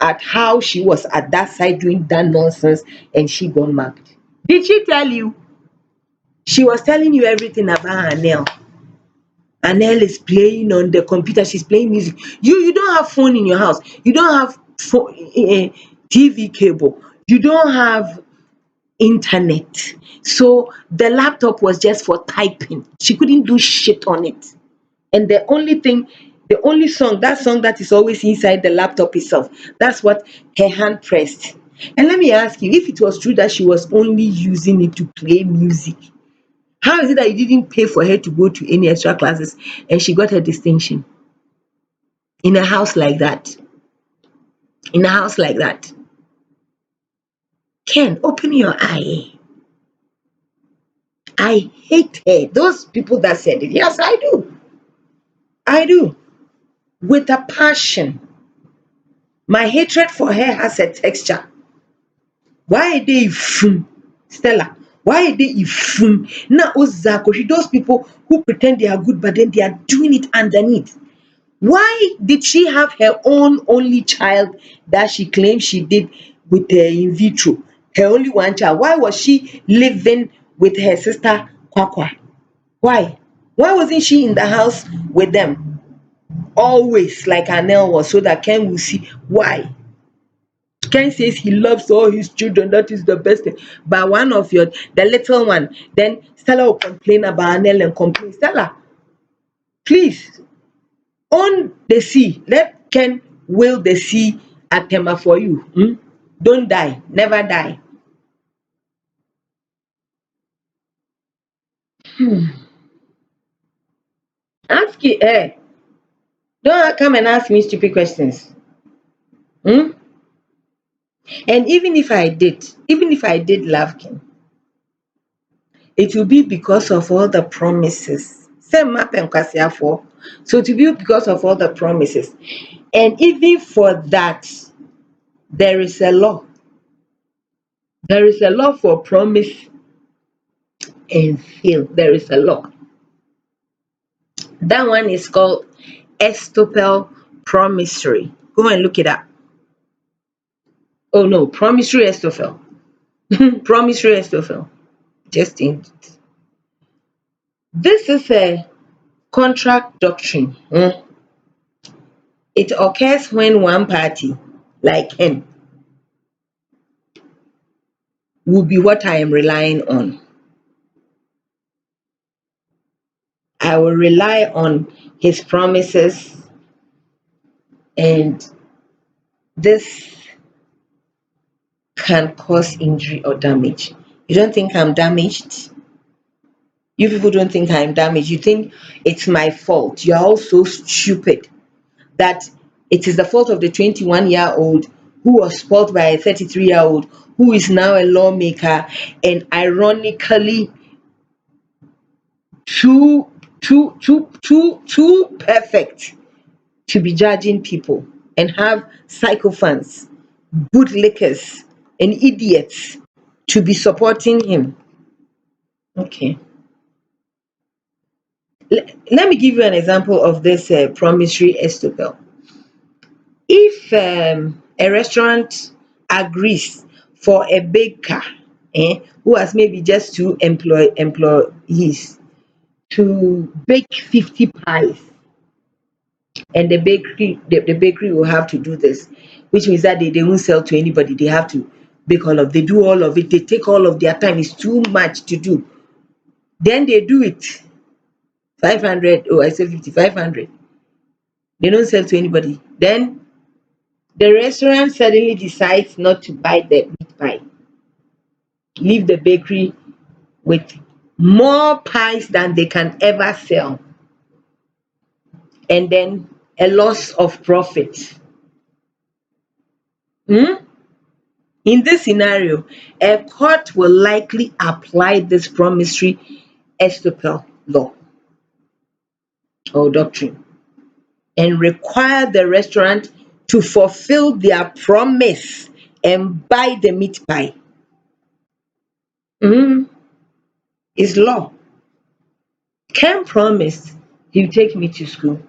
at how she was at that side doing that nonsense and she got marked. Did she tell you? She was telling you everything about Anel. Anel is playing on the computer. She's playing music. You don't have phone in your house. You don't have TV cable. You don't have internet. So the laptop was just for typing. She couldn't do shit on it. And the only song, that song that is always inside the laptop itself, that's what her hand pressed. And let me ask you, if it was true that she was only using it to play music, how is it that you didn't pay for her to go to any extra classes and she got her distinction in a house like that? In a house like that. Ken, open your eye. I hate her. Those people that said it. Yes, I do. I do. With a passion. My hatred for her has a texture. Why are they ifum? Stella, why are they ifum? Now, Ozakoshi, those people who pretend they are good, but then they are doing it underneath. Why did she have her own only child that she claimed she did with her in vitro? Her only one child. Why was she living with her sister Kwakwa? Why? Why wasn't she in the house with them? Always like Anel was, so that Ken will see why. Ken says he loves all his children, that is the best thing. But one of the little one, then Stella will complain about Anel and complain. Stella, please, own the sea. Let Ken will the sea at Tema for you. Don't die, never die. Ask it, don't come and ask me stupid questions. Hmm? And even if I did love Ken, it will be because of all the promises. Same matter for. So it will be because of all the promises. And even for that, there is a law. There is a law for promise and fail. There is a law. That one is called estoppel promissory. Go and look it up. Oh no, promissory estoppel. Promissory estoppel. Just in this is a contract doctrine. It occurs when one party, like N, will be what I am relying on. I will rely on his promises, and this can cause injury or damage. You don't think I'm damaged? You people don't think I'm damaged. You think it's my fault. You're all so stupid that it is the fault of the 21-year-old who was spoiled by a 33-year-old who is now a lawmaker and ironically too too perfect to be judging people, and have sycophants, bootlickers, and idiots to be supporting him. Okay. Let me give you an example of this promissory estoppel. If a restaurant agrees for a baker, who has maybe just two employees, to bake 50 pies, and the bakery will have to do this, which means that they won't sell to anybody. They have to bake all of, they do all of it, they take all of their time. It's too much to do. Then they do it 500. Oh, I said 50, 500. They don't sell to anybody. Then the restaurant suddenly decides not to buy the meat pie, leave the bakery with more pies than they can ever sell, and then a loss of profit. Hmm? In this scenario, a court will likely apply this promissory estoppel law or doctrine and require the restaurant to fulfill their promise and buy the meat pie. Hmm? It's law. Ken promised he'll take me to school.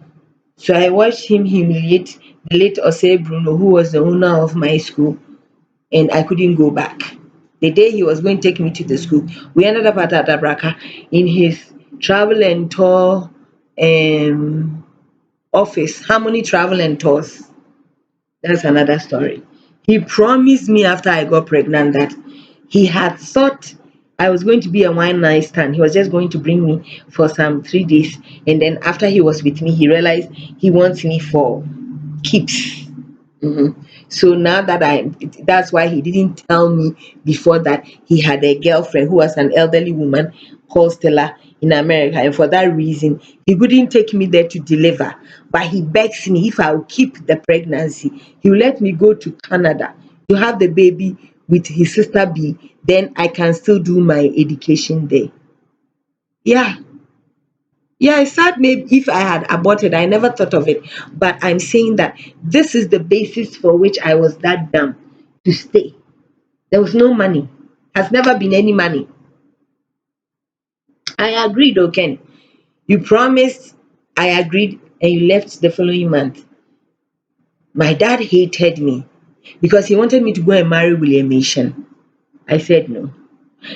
So I watched him humiliate the late Osei Bruno, who was the owner of my school, and I couldn't go back. The day he was going to take me to the school, we ended up at Atabraka in his travel and tour um, office. Harmony Travel and Tours. That's another story. He promised me after I got pregnant that he had thought I was going to be a one night stand. He was just going to bring me for some 3 days. And then after he was with me, he realized he wants me for keeps. Mhm. So now that that's why he didn't tell me before that he had a girlfriend who was an elderly woman called Stella in America. And for that reason, he couldn't take me there to deliver. But he begs me if I will keep the pregnancy, he will let me go to Canada to have the baby with his sister B. Then I can still do my education there. Yeah. Yeah, it's sad maybe if I had aborted, I never thought of it. But I'm saying that this is the basis for which I was that dumb to stay. There was no money, has never been any money. I agreed, okay. You promised, I agreed, and you left the following month. My dad hated me because he wanted me to go and marry William Asian. I said no.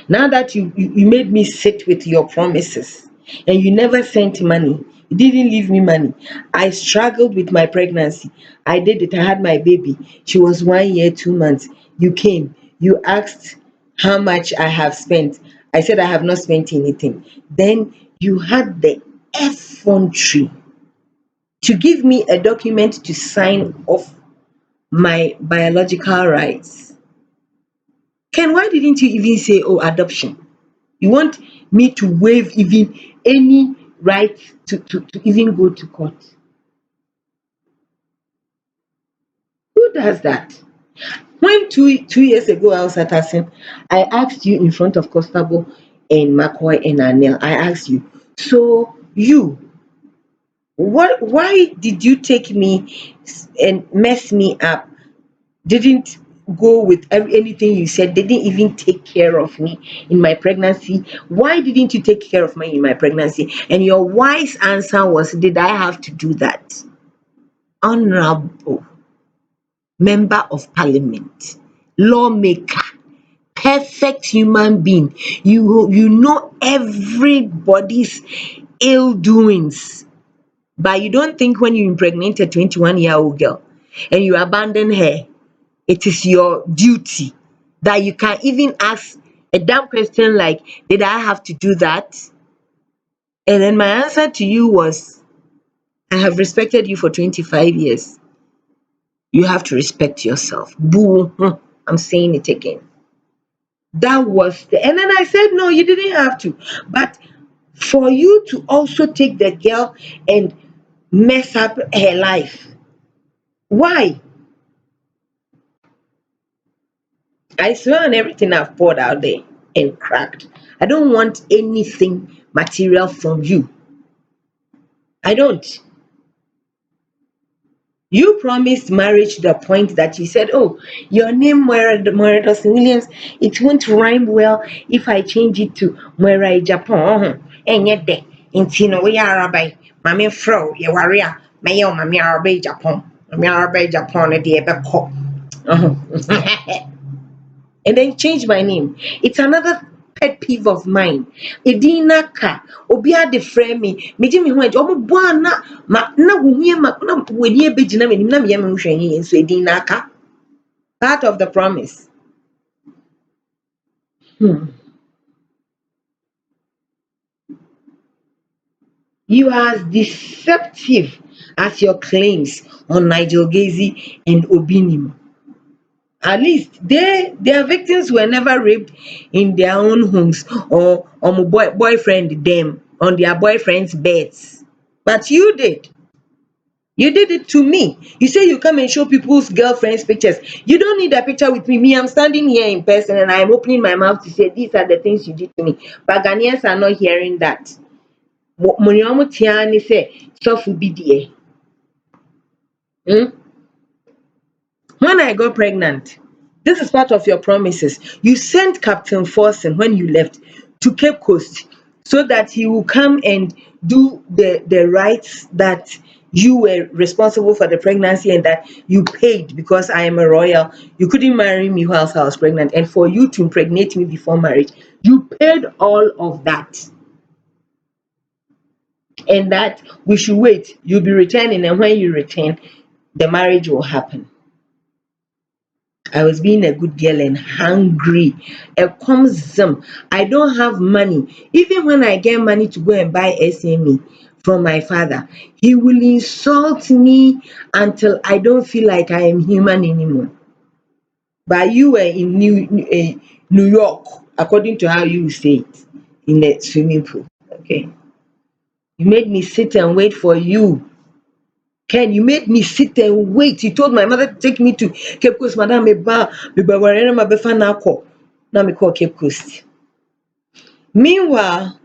Now that you made me sit with your promises and you never sent money, you didn't leave me money. I struggled with my pregnancy. I did it. I had my baby. She was 1 year, 2 months. You came. You asked how much I have spent. I said I have not spent anything. Then you had the effrontery to give me a document to sign off my biological rights. Ken, why didn't you even say, oh, adoption? You want me to waive even any right to even go to court? Who does that? When two years ago I was at Asin, I asked you in front of Constable and McCoy and Anel, I asked you, so you, what, why did you take me and mess me up? Didn't go with anything you said, didn't even take care of me in my pregnancy. Why didn't you take care of me in my pregnancy? And your wise answer was, did I have to do that? Honorable member of parliament, lawmaker, perfect human being. You know everybody's ill doings, but you don't think when you impregnate a 21-year-old girl and you abandon her, it is your duty that you can even ask a dumb question like, did I have to do that? And then my answer to you was, I have respected you for 25 years. You have to respect yourself. Boo. I'm saying it again. That was and then I said, no, you didn't have to. But for you to also take the girl and mess up her life, why? I swear on everything I've poured out there. and cracked. I don't want anything material from you. I don't. You promised marriage to the point that you said, "Oh, your name Moira Dawson-Williams, it won't rhyme well if I change it to Moira Japan." Enye de. Nti no we arabai. Mame fro ye warrior. Me yo mame arabai Japan. Mame arabai Japan de ebeko. And then change my name. It's another pet peeve of mine. Edina ka obi ade frɛ me megye me ho agye ɔmo boa na wohia ma na w'ani ebegyina m'anim na meyɛ me nhwɛ yie nso edina ka part of the promise. You are as deceptive as your claims on Nigel Gacy and Obinim. At least their victims were never raped in their own homes or boyfriend them on their boyfriend's beds. But you did. You did it to me. You say you come and show people's girlfriends pictures. You don't need a picture with me. Me, I'm standing here in person and I'm opening my mouth to say these are the things you did to me. But Ghanaians are not hearing that. Monyomu tiani say, sofu bidie. When I got pregnant, this is part of your promises. You sent Captain Forsen when you left to Cape Coast so that he will come and do the rights that you were responsible for the pregnancy and that you paid because I am a royal. You couldn't marry me whilst I was pregnant. And for you to impregnate me before marriage, you paid all of that. And that we should wait. You'll be returning, and when you return, the marriage will happen. I was being a good girl and hungry. I don't have money. Even when I get money to go and buy SME from my father, he will insult me until I don't feel like I am human anymore. But you were in New York, according to how you say it, in the swimming pool. Okay. You made me sit and wait for you. Ken, you made me sit and wait. You told my mother to take me to Cape Coast. Madam, me ba warena ma befa na akọ. Na me call Cape Coast. Meanwhile,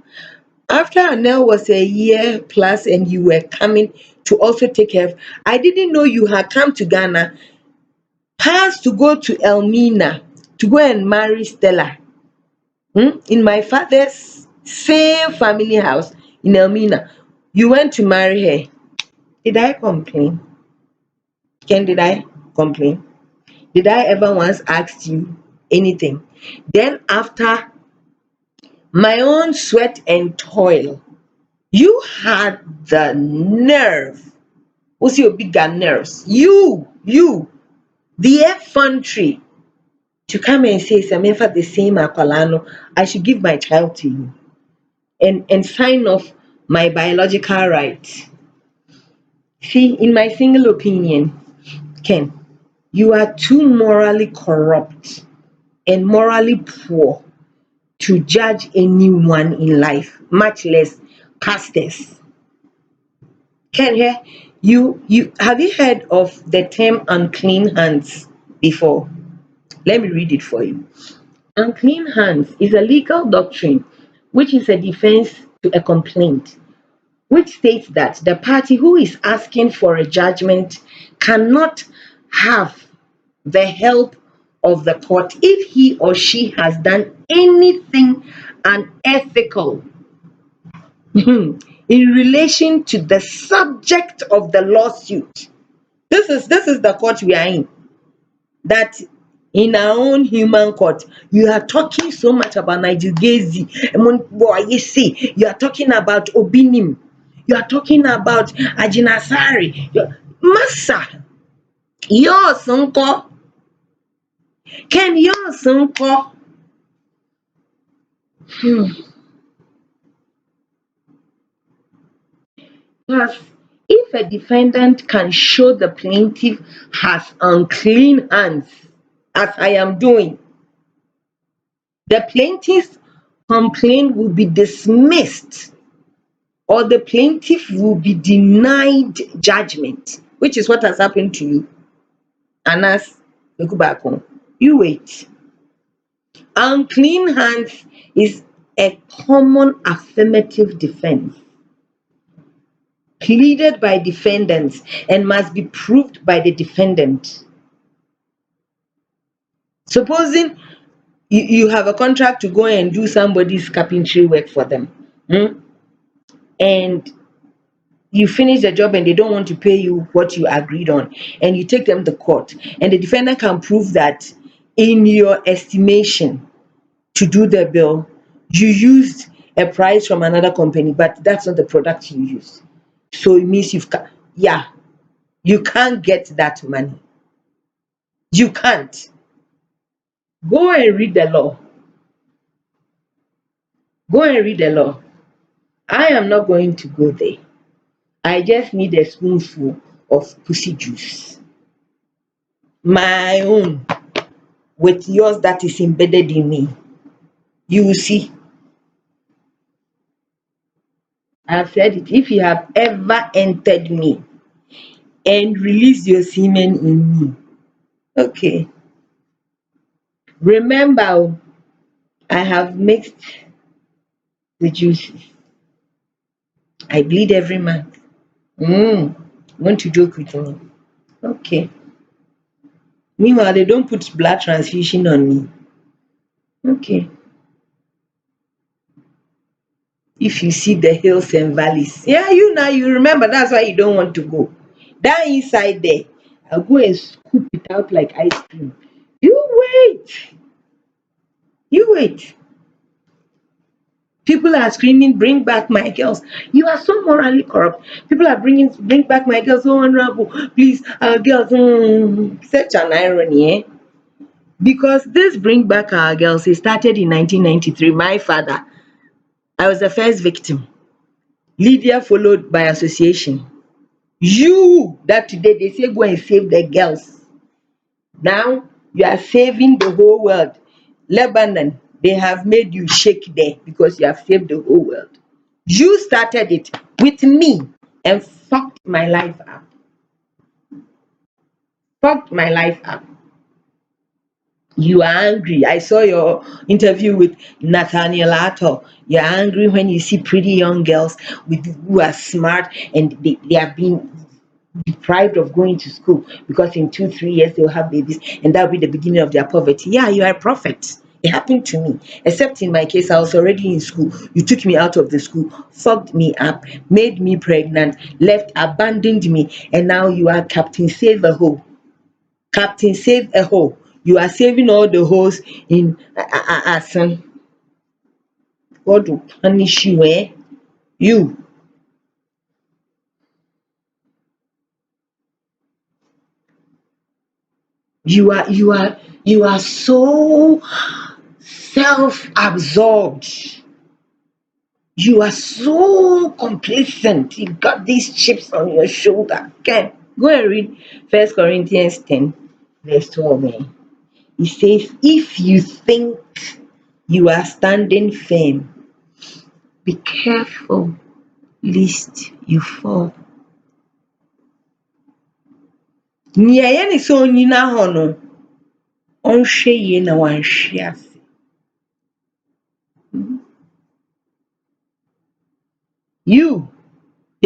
after Anel was a year plus and you were coming to also take care of, I didn't know you had come to Ghana, passed to go to Elmina to go and marry Stella. In my father's same family house in Elmina. You went to marry her. Did I complain? Ken, did I complain? Did I ever once ask you anything? Then after my own sweat and toil, you had the nerve. What's your bigger nerves? The effrontery to come and say, Samefa the same Akwalano, I should give my child to you and sign off my biological rights. See, in my single opinion, Ken, you are too morally corrupt and morally poor to judge anyone in life, much less pastors. Ken, here, you have you heard of the term unclean hands before? Let me read it for you. Unclean hands is a legal doctrine which is a defense to a complaint, which states that the party who is asking for a judgment cannot have the help of the court if he or she has done anything unethical in relation to the subject of the lawsuit. This is the court we are in. That in our own human court, you are talking so much about Nigel Gacy, you are talking about Obinim, you are talking about Ajinasari. Massa, yours uncle. Can yours uncle? Plus, if a defendant can show the plaintiff has unclean hands, as I am doing, the plaintiff's complaint will be dismissed or the plaintiff will be denied judgment, which is what has happened to you. Anas, we go back home. You wait. Unclean hands is a common affirmative defense pleaded by defendants and must be proved by the defendant. Supposing you have a contract to go and do somebody's carpentry work for them, and you finish the job and they don't want to pay you what you agreed on, and you take them to court, and the defendant can prove that in your estimation to do the bill, you used a price from another company, but that's not the product you used. So it means yeah, you can't get that money. You can't. Go and read the law. Go and read the law. I am not going to go there. I just need a spoonful of pussy juice. My own, with yours that is embedded in me. You will see. I've said it. If you have ever entered me and released your semen in me, okay. Remember, I have mixed the juices. I bleed every month. Want to joke with me? Okay. Meanwhile, they don't put blood transfusion on me. Okay. If you see the hills and valleys, yeah, you now you remember that's why you don't want to go. That inside there, I'll go and scoop it out like ice cream. You wait. You wait. People are screaming, bring back my girls. You are so morally corrupt. People are bring back my girls, so honorable. Please, our girls. Such an irony, eh? Because this bring back our girls, it started in 1993. My father, I was the first victim. Lydia followed by association. You that today they say go and save the girls. Now you are saving the whole world. Lebanon, they have made you shake there because you have saved the whole world. You started it with me and fucked my life up. Fucked my life up. You are angry. I saw your interview with Nathaniel Atto. You're angry when you see pretty young girls who are smart and they are being deprived of going to school because in 2 3 years they'll have babies and that'll be the beginning of their poverty. Yeah, you are a prophet. It happened to me. Except in my case, I was already in school. You took me out of the school, fucked me up, made me pregnant, left, abandoned me, and now you are Captain Save a Hole. Captain Save a Hole. You are saving all the holes in Asan. God will punish you, eh? You. You are so self-absorbed. You are so complacent. You got these chips on your shoulder. Okay, go and read 1 Corinthians 10, verse 12. It says, if you think you are standing firm, be careful lest you fall. Nea ɛyɛ ne sɛ onyina hɔ no, ɔnhwɛ yie na wanhwe ase. You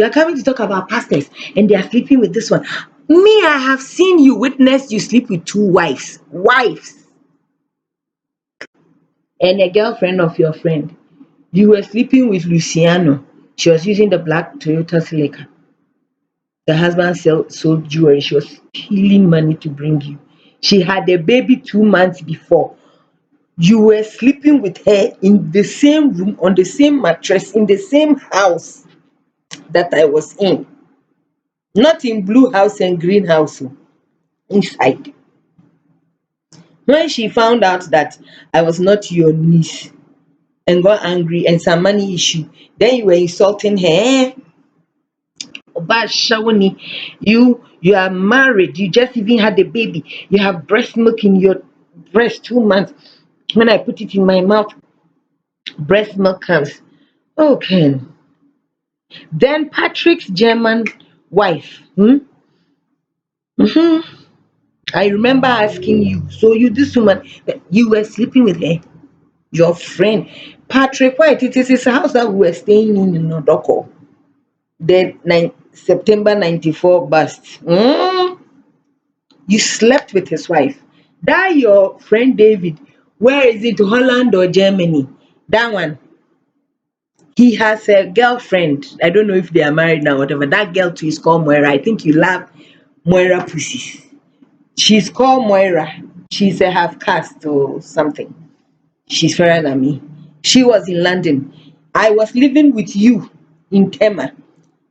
are coming to talk about pastors and they are sleeping with this one. Me, I have seen you witness you sleep with two wives. Wives. And a girlfriend of your friend. You were sleeping with Luciano. She was using the black Toyota Celica. The husband sold jewelry. She was stealing money to bring you. She had a baby 2 months before. You were sleeping with her in the same room, on the same mattress, in the same house that I was in. Not in blue house and green house, inside. When she found out that I was not your niece and got angry and some money issue, then you were insulting her. Oba Shawoni, you are married, you just even had a baby, you have breast milk in your breast 2 months. When I put it in my mouth, breast milk comes. Okay. Then Patrick's German wife. I remember asking you, so you this woman, you were sleeping with her. Your friend. Patrick White, it is his house that we were staying in Odoko. The September 94 bust. You slept with his wife. That your friend David, where is it, Holland or Germany? That one, he has a girlfriend. I don't know if they are married now, whatever. That girl too is called Moira. I think you love Moira pussies. She's called Moira. She's a half caste or something. She's fairer than me. She was in London. I was living with you in Tema.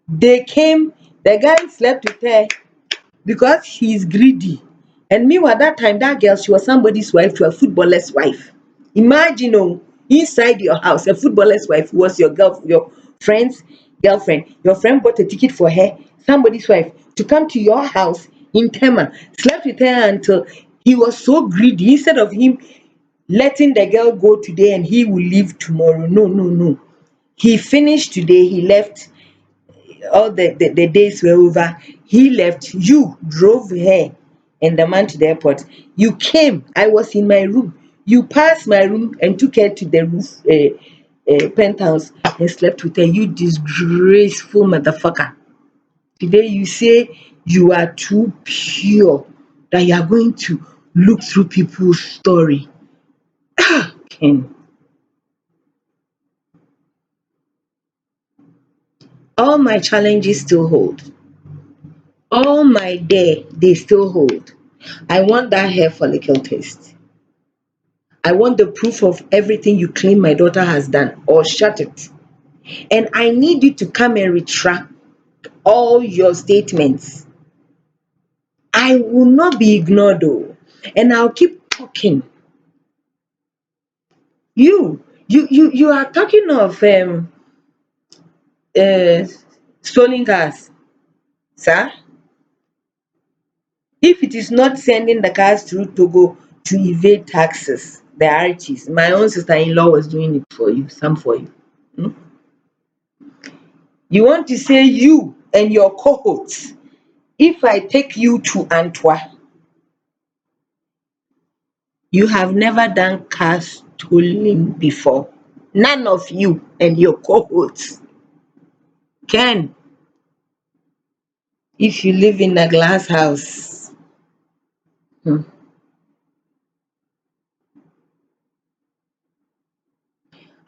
They came, the guy slept with her because he's greedy. And meanwhile, that time, that girl, she was somebody's wife to a footballer's wife. Imagine, oh, inside your house, a footballer's wife was your friend's girlfriend. Your friend bought a ticket for her, somebody's wife, to come to your house in Tema, slept with her until he was so greedy. Instead of him letting the girl go today and he will leave tomorrow. No, no, no. He finished today, he left, all the days were over. He left, you drove her and the man to the airport. You came, I was in my room. You passed my room and took her to the roof, penthouse, and slept with her. You disgraceful motherfucker. Today you say you are too pure, that you are going to look through people's story. Ken, all my challenges still hold. All my day, they still hold. I want that hair follicle test. I want the proof of everything you claim my daughter has done, or shut it. And I need you to come and retract all your statements. I will not be ignored though. And I'll keep talking. You are talking of uh, stolen cars, sir. If it is not sending the cars through Togo to evade taxes, the RTs, my own sister-in-law was doing it for you, some for you. Hmm? You want to say you and your cohorts, if I take you to Antwerp, you have never done car stealing before. None of you and your cohorts can. If you live in a glass house. Hmm.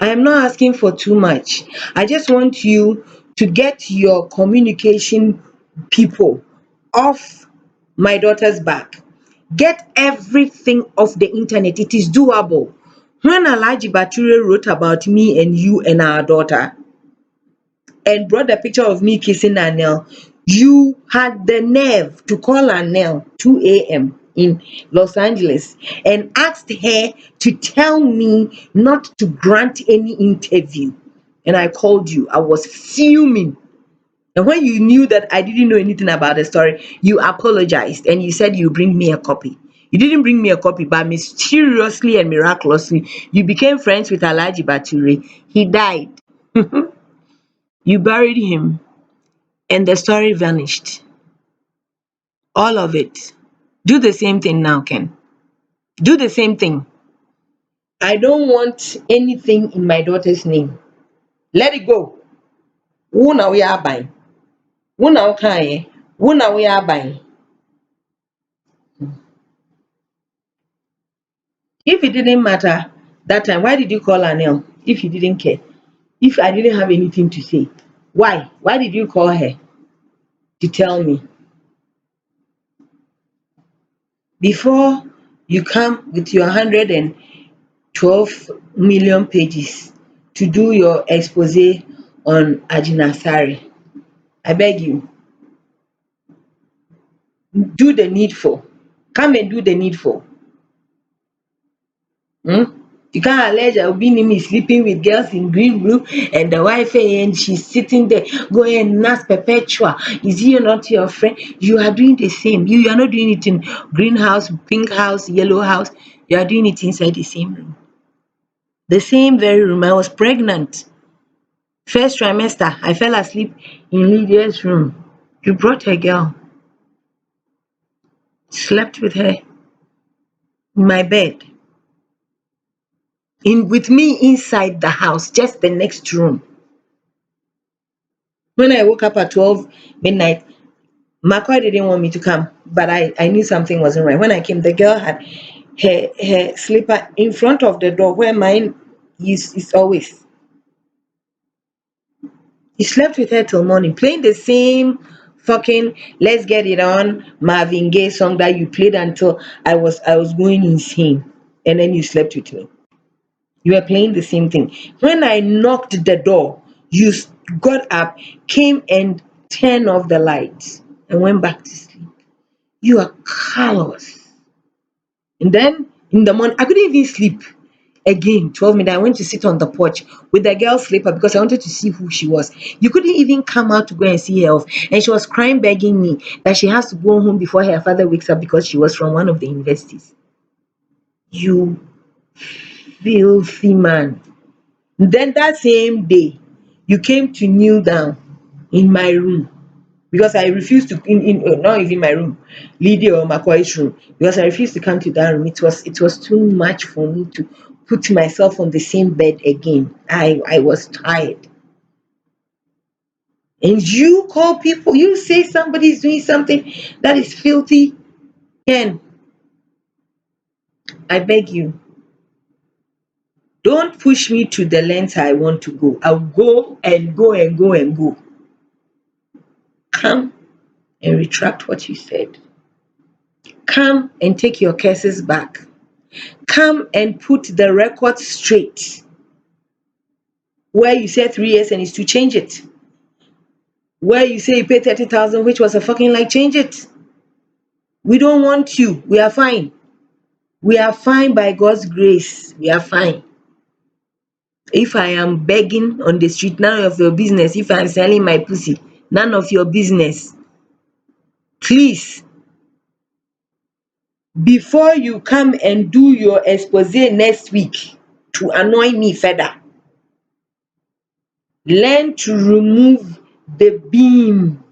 I am not asking for too much. I just want you to get your communication people off my daughter's back. Get everything off the internet. It is doable. When Alhaji Bature wrote about me and you and our daughter and brought a picture of me kissing Anel, you had the nerve to call Anel 2 a.m. in Los Angeles and asked her to tell me not to grant any interview. And I called you. I was fuming. And when you knew that I didn't know anything about the story, you apologized and you said you bring me a copy. You didn't bring me a copy, but mysteriously and miraculously, you became friends with Alhaji Bature. He died. You buried him, and the story vanished. All of it. Do the same thing now, Ken. Do the same thing. I don't want anything in my daughter's name. Let it go. Wo na woyɛ aban? Wo na wokaeɛ? Wo na woyɛ aban? If it didn't matter that time, why did you call Anel if you didn't care? If I didn't have anything to say, why? Why did you call her to tell me? Before you come with your 112 million pages to do your expose on Ajinasari, I beg you, do the needful. Come and do the needful. Hmm? You can't allege Obinimi is sleeping with girls in green room and the wife and she's sitting there going and ask Perpetua, is he not your friend? You are doing the same. You are not doing it in green house, pink house, yellow house. You are doing it inside the same room. The same very room. I was pregnant. First trimester, I fell asleep in Lydia's room. You brought a girl, slept with her in my bed. in with me inside the house, just the next room. When I woke up at 12 midnight, McCoy didn't want me to come, but I knew something wasn't right. When I came, the girl had her slipper in front of the door where mine is always. He slept with her till morning, playing the same fucking "Let's Get It On" Marvin Gaye song that you played until I was going insane, and then you slept with me. You were playing the same thing. When I knocked the door, you got up, came and turned off the lights and went back to sleep. You are callous. And then in the morning, I couldn't even sleep again. 12 midnight, I went to sit on the porch with the girl's slipper because I wanted to see who she was. You couldn't even come out to go and see her off. And she was crying, begging me that she has to go home before her father wakes up because she was from one of the universities. You filthy man. Then that same day, you came to kneel down in my room because I refused to not even my room, Lydia or McCoy's room, because I refused to come to that room. It was too much for me to put myself on the same bed again. I was tired. And you call people, you say somebody's doing something that is filthy. Ken, I beg you, don't push me to the length I want to go. I'll go and go and go and go. Come and retract what you said. Come and take your curses back. Come and put the record straight. Where you said 3 years and it's to change it. Where you say you paid 30,000, which was a fucking lie, change it. We don't want you. We are fine. We are fine by God's grace. We are fine. If I am begging on the street, none of your business. If I'm selling my pussy, none of your business. Please, before you come and do your expose next week to annoy me further, learn to remove the beam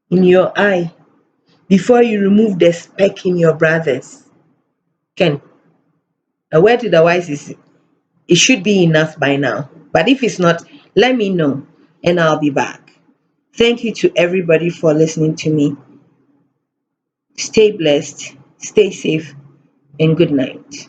in your eye before you remove the speck in your brothers. Ken, a word to the wise is it should be enough by now. But if it's not, let me know and I'll be back. Thank you to everybody for listening to me. Stay blessed, stay safe, and good night.